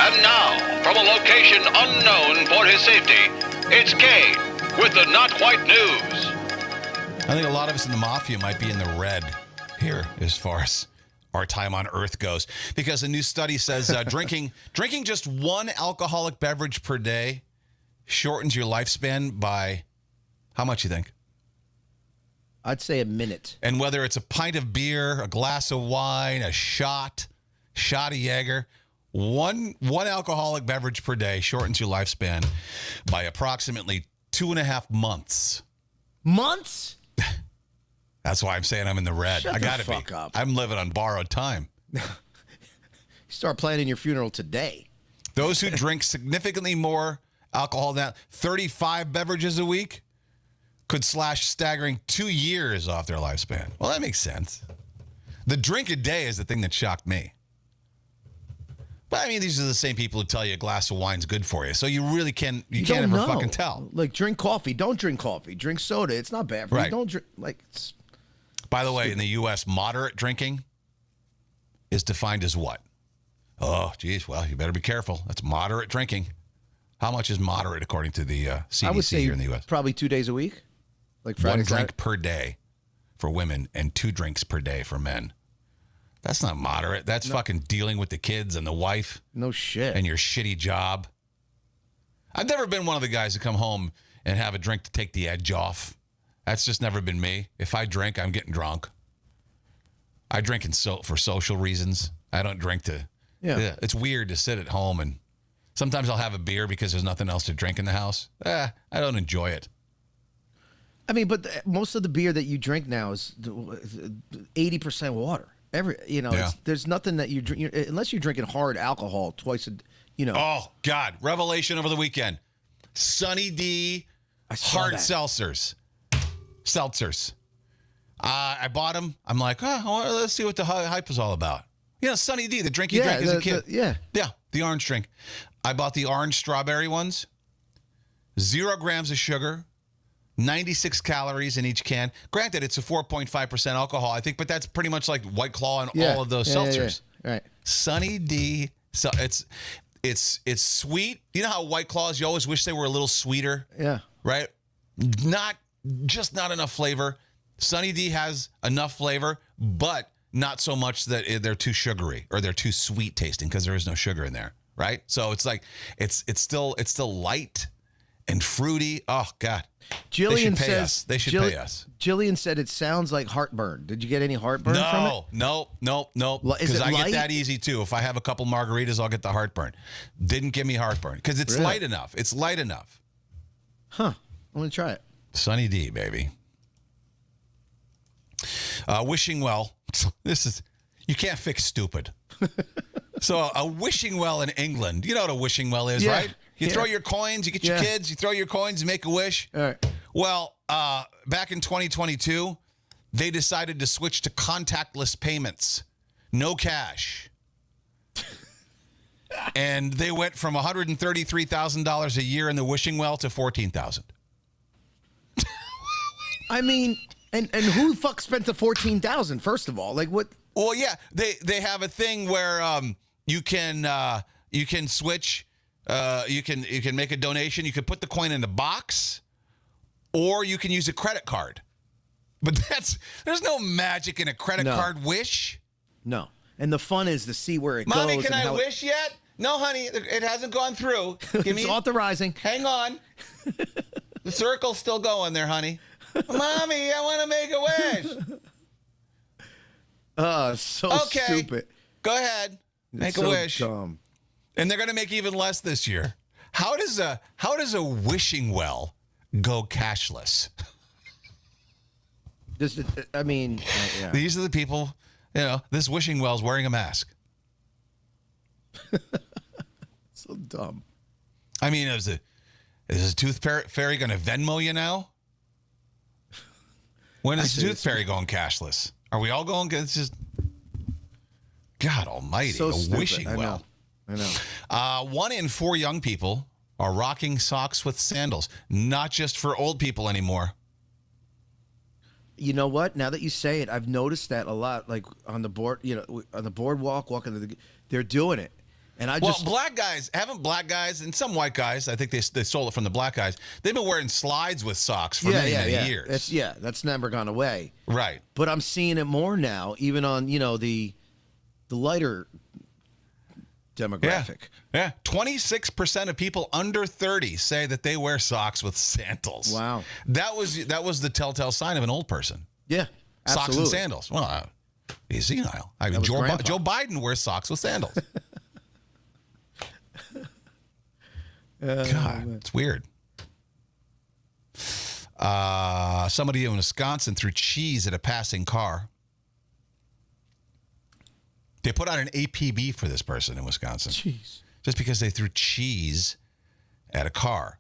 And now, from a location unknown for his safety, it's Kane with the Not Quite News. I think a lot of us in the mafia might be in the red here as far as our time on Earth goes, because a new study says drinking just one alcoholic beverage per day shortens your lifespan by how much you think? I'd say a minute. And whether it's a pint of beer, a glass of wine, a shot of Jaeger, one alcoholic beverage per day shortens your lifespan by approximately 2.5 months. Months? That's why I'm saying I'm in the red. Shut I the gotta fuck be. up. I'm living on borrowed time. Start planning your funeral today. Those who drink significantly more alcohol than 35 beverages a week could slash staggering 2 years off their lifespan. Well, that makes sense. The drink a day is the thing that shocked me. But I mean, these are the same people who tell you a glass of wine's good for you. So you really can't don't ever know. fucking tell. Like, drink coffee. Don't drink coffee. Drink soda. It's not bad for Right. you. Don't drink, like, it's, By the way, in the U.S., moderate drinking is defined as what? Oh, geez. Well, you better be careful. That's moderate drinking. How much is moderate according to the CDC I would say here in the U.S.? probably 2 days a week. Like Friday, One drink Saturday. per day for women and 2 drinks per day for men. That's not moderate. That's fucking dealing with the kids and the wife No shit. and your shitty job. I've never been one of the guys to come home and have a drink to take the edge off. That's just never been me. If I drink, I'm getting drunk. I drink for social reasons. I don't drink to... Yeah. It's weird to sit at home and sometimes I'll have a beer because there's nothing else to drink in the house. I don't enjoy it. I mean, but most of the beer that you drink now is 80% water. Yeah. There's nothing that you drink unless you're drinking hard alcohol twice a, Oh, God. Revelation over the weekend. Sunny D I saw hard that. seltzers. I bought them. I'm like, let's see what the hype is all about. Sunny D, the drink you drank as a kid. yeah. Yeah, the orange drink. I bought the orange strawberry ones. 0 grams of sugar. 96 calories in each can. Granted, it's a 4.5% alcohol, I think, but that's pretty much like White Claw and all of those seltzers. Yeah. Right. Sunny D. So it's sweet. You know how White Claws, you always wish they were a little sweeter, Yeah. right? Not enough flavor. Sunny D has enough flavor, but not so much that they're too sugary or they're too sweet tasting because there is no sugar in there, right? So it's like it's still light and fruity. Oh God. Jillian they should pay says us. They should pay us. Jillian said it sounds like heartburn. Did you get any heartburn from it? No. Is Because it I light? get that easy too. If I have a couple margaritas, I'll get the heartburn. Didn't give me heartburn because it's Really? light enough. It's light enough. Huh. I'm gonna try it. Sunny D, baby. Wishing well. You can't fix stupid. So a wishing well in England. You know what a wishing well is, Yeah. right? You Yeah. throw your coins, you get your Yeah. kids, you throw your coins, you make a wish. All right. Well, back in 2022, they decided to switch to contactless payments. No cash. And they went from $133,000 a year in the wishing well to $14,000. I mean, and who the fuck spent the $14,000? First of all, like what? Well, yeah, they have a thing where you can switch. You can make a donation. You can put the coin in the box, or you can use a credit card. But there's no magic in a credit No. card wish. No. And the fun is to see where it Mommy, goes. can and I how wish yet? No, honey, it hasn't gone through. Give It's me. authorizing. Hang on. The circle's still going there, honey. Mommy, I want to make a wish. So Okay. stupid. Go ahead. Make It's a so wish. dumb. And they're going to make even less this year. How does a wishing well go cashless? Yeah. These are the people, this wishing well's wearing a mask. So dumb. I mean, is a tooth fairy going to Venmo you now? When is the tooth fairy going cashless? Are we all going? It's just God Almighty, So a stupid. wishing well. I know. 1 in 4 young people are rocking socks with sandals. Not just for old people anymore. You know what? Now that you say it, I've noticed that a lot. Like on the board, on the boardwalk, they're doing it. And Black guys, haven't black guys and some white guys, I think they stole it from the black guys. They've been wearing slides with socks for many years. That's never gone away. Right. But I'm seeing it more now, even on, the lighter demographic. Yeah. 26% of people under 30 say that they wear socks with sandals. Wow. That was the telltale sign of an old person. Yeah. Socks absolutely. and sandals. Well, he's senile. I mean, Joe Biden wears socks with sandals. God, it's weird. Somebody in Wisconsin threw cheese at a passing car. They put out an APB for this person in Wisconsin. Jeez. Just because they threw cheese at a car.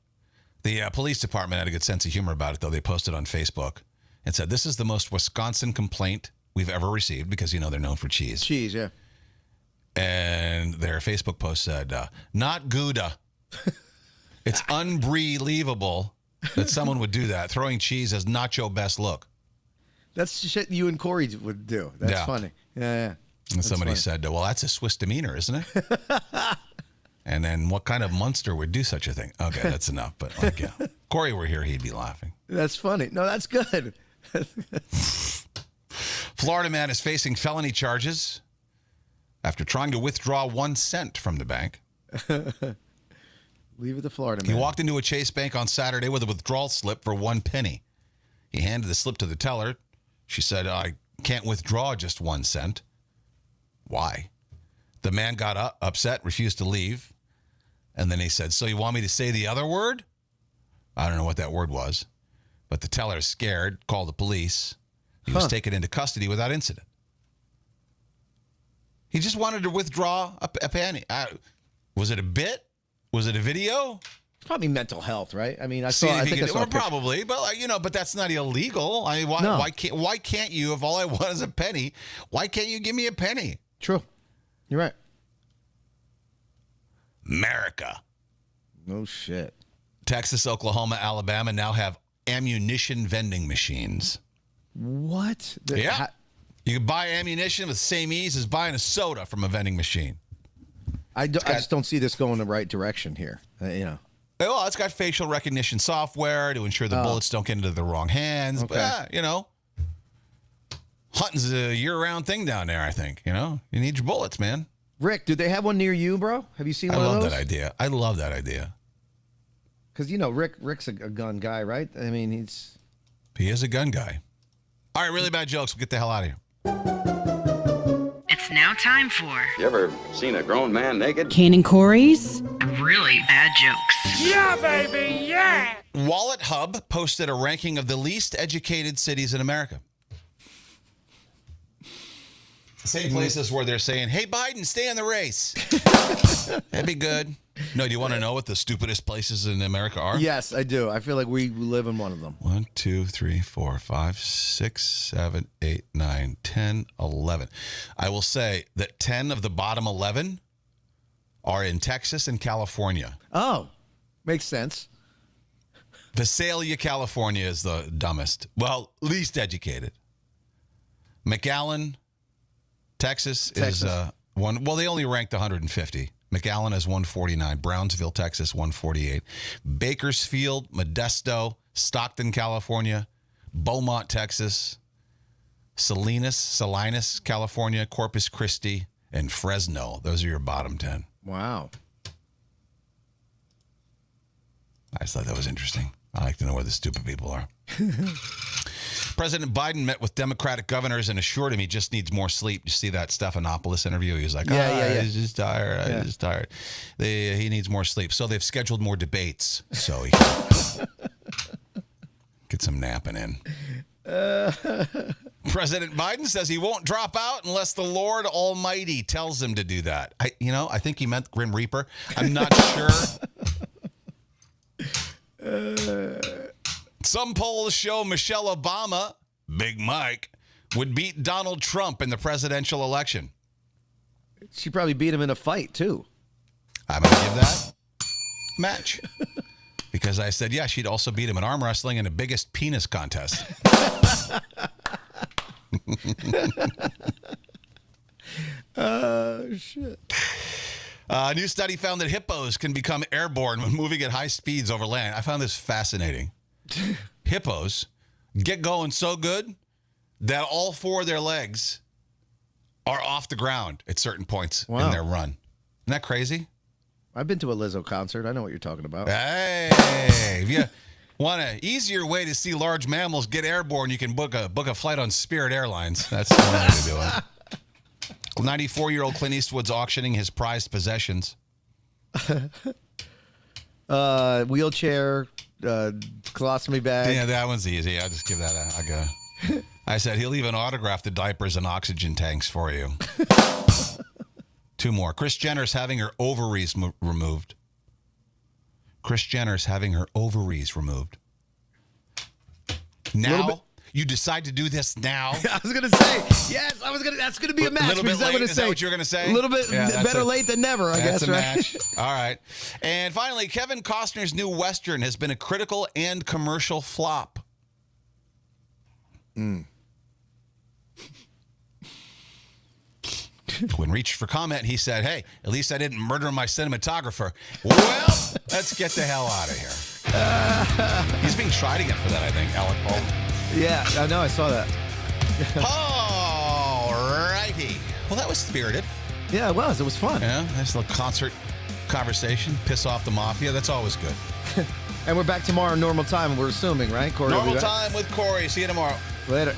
The police department had a good sense of humor about it, though. They posted on Facebook and said, this is the most Wisconsin complaint we've ever received because, they're known for cheese. Cheese, yeah. And their Facebook post said, not Gouda. It's unbelievable that someone would do that. Throwing cheese is not your best look. That's shit you and Cory would do. That's funny. Yeah. And somebody said, well, that's a Swiss demeanor, isn't it? And then what kind of monster would do such a thing? Okay, that's enough. But Cory were here, he'd be laughing. That's funny. No, that's good. Florida man is facing felony charges after trying to withdraw 1 cent from the bank. Leave it to Florida man. He walked into a Chase bank on Saturday with a withdrawal slip for 1 penny. He handed the slip to the teller. She said, I can't withdraw just 1 cent. Why? The man got upset, refused to leave. And then he said, so you want me to say the other word? I don't know what that word was. But the teller is scared, called the police. He was taken into custody without incident. He just wanted to withdraw a penny. Was it a bit? Was it a video? It's probably mental health, right? I mean, I think I saw a picture. Probably, but but that's not illegal. I mean, why can't you? If all I want is a penny, why can't you give me a penny? True, you're right. America. No shit. Texas, Oklahoma, Alabama now have ammunition vending machines. What? You can buy ammunition with the same ease as buying a soda from a vending machine. I just don't see this going the right direction here. Well, it's got facial recognition software to ensure the bullets don't get into the wrong hands. Okay. But, hunting's a year-round thing down there, I think. You need your bullets, man. Rick, do they have one near you, bro? Have you seen one of those? I love that idea. I love that idea. Because, Rick's a gun guy, right? I mean, he is a gun guy. All right, really bad jokes. We'll get the hell out of here. It's now time for You ever seen a grown man naked? Kane and Cory's Really Bad Jokes. Yeah, baby, yeah! Wallet Hub posted a ranking of the least educated cities in America. Same places where they're saying, hey, Biden, stay in the race. That'd be good. No, do you want to know what the stupidest places in America are? Yes, I do. I feel like we live in one of them. 1, 2, 3, 4, 5, 6, 7, 8, 9, 10, 11. I will say that 10 of the bottom 11 are in Texas and California. Oh, makes sense. Visalia, California is the dumbest. Well, least educated. McAllen, Texas is one. Well, they only ranked 150. McAllen is 149. Brownsville, Texas, 148. Bakersfield, Modesto, Stockton, California, Beaumont, Texas, Salinas, California, Corpus Christi, and Fresno. Those are your bottom 10. Wow. I just thought that was interesting. I like to know where the stupid people are. President Biden met with Democratic governors and assured him he just needs more sleep. You see that Stephanopoulos interview? He was like, he's just tired. I'm just tired. He needs more sleep. So they've scheduled more debates so he can get some napping in. President Biden says he won't drop out unless the Lord Almighty tells him to do that. I think he meant Grim Reaper. I'm not sure. Some polls show Michelle Obama, Big Mike, would beat Donald Trump in the presidential election. She probably beat him in a fight, too. I'm going to give that a match. Because I said, yeah, she'd also beat him in arm wrestling in the biggest penis contest. Shit. A new study found that hippos can become airborne when moving at high speeds over land. I found this fascinating. Hippos get going so good that all four of their legs are off the ground at certain points in their run. Isn't that crazy? I've been to a Lizzo concert. I know what you're talking about. Hey, if you want an easier way to see large mammals get airborne, you can book a flight on Spirit Airlines. That's the way to do it. 94-year-old Clint Eastwood's auctioning his prized possessions. Wheelchair, colostomy bag. Yeah, that one's easy. I'll just give that a go. I said he'll even autograph the diapers and oxygen tanks for you. Two more. Kris Jenner's having her ovaries removed. Kris Jenner's having her ovaries removed. Now, you decide to do this now? I was going to say, yes, that's going to be a match. A little bit late, is that what you're going to say? A little bit better late than never, I guess, right? That's a match. All right. And finally, Kevin Costner's new Western has been a critical and commercial flop. When reached for comment, he said, hey, at least I didn't murder my cinematographer. Well, let's get the hell out of here. He's being tried again for that, I think, Alec Paul. Yeah, I know. I saw that. All righty. Well, that was spirited. Yeah, it was. It was fun. Yeah, nice little concert conversation. Piss off the mafia. That's always good. And we're back tomorrow, normal time, we're assuming, right, Cory? Normal time with Cory. See you tomorrow. Later.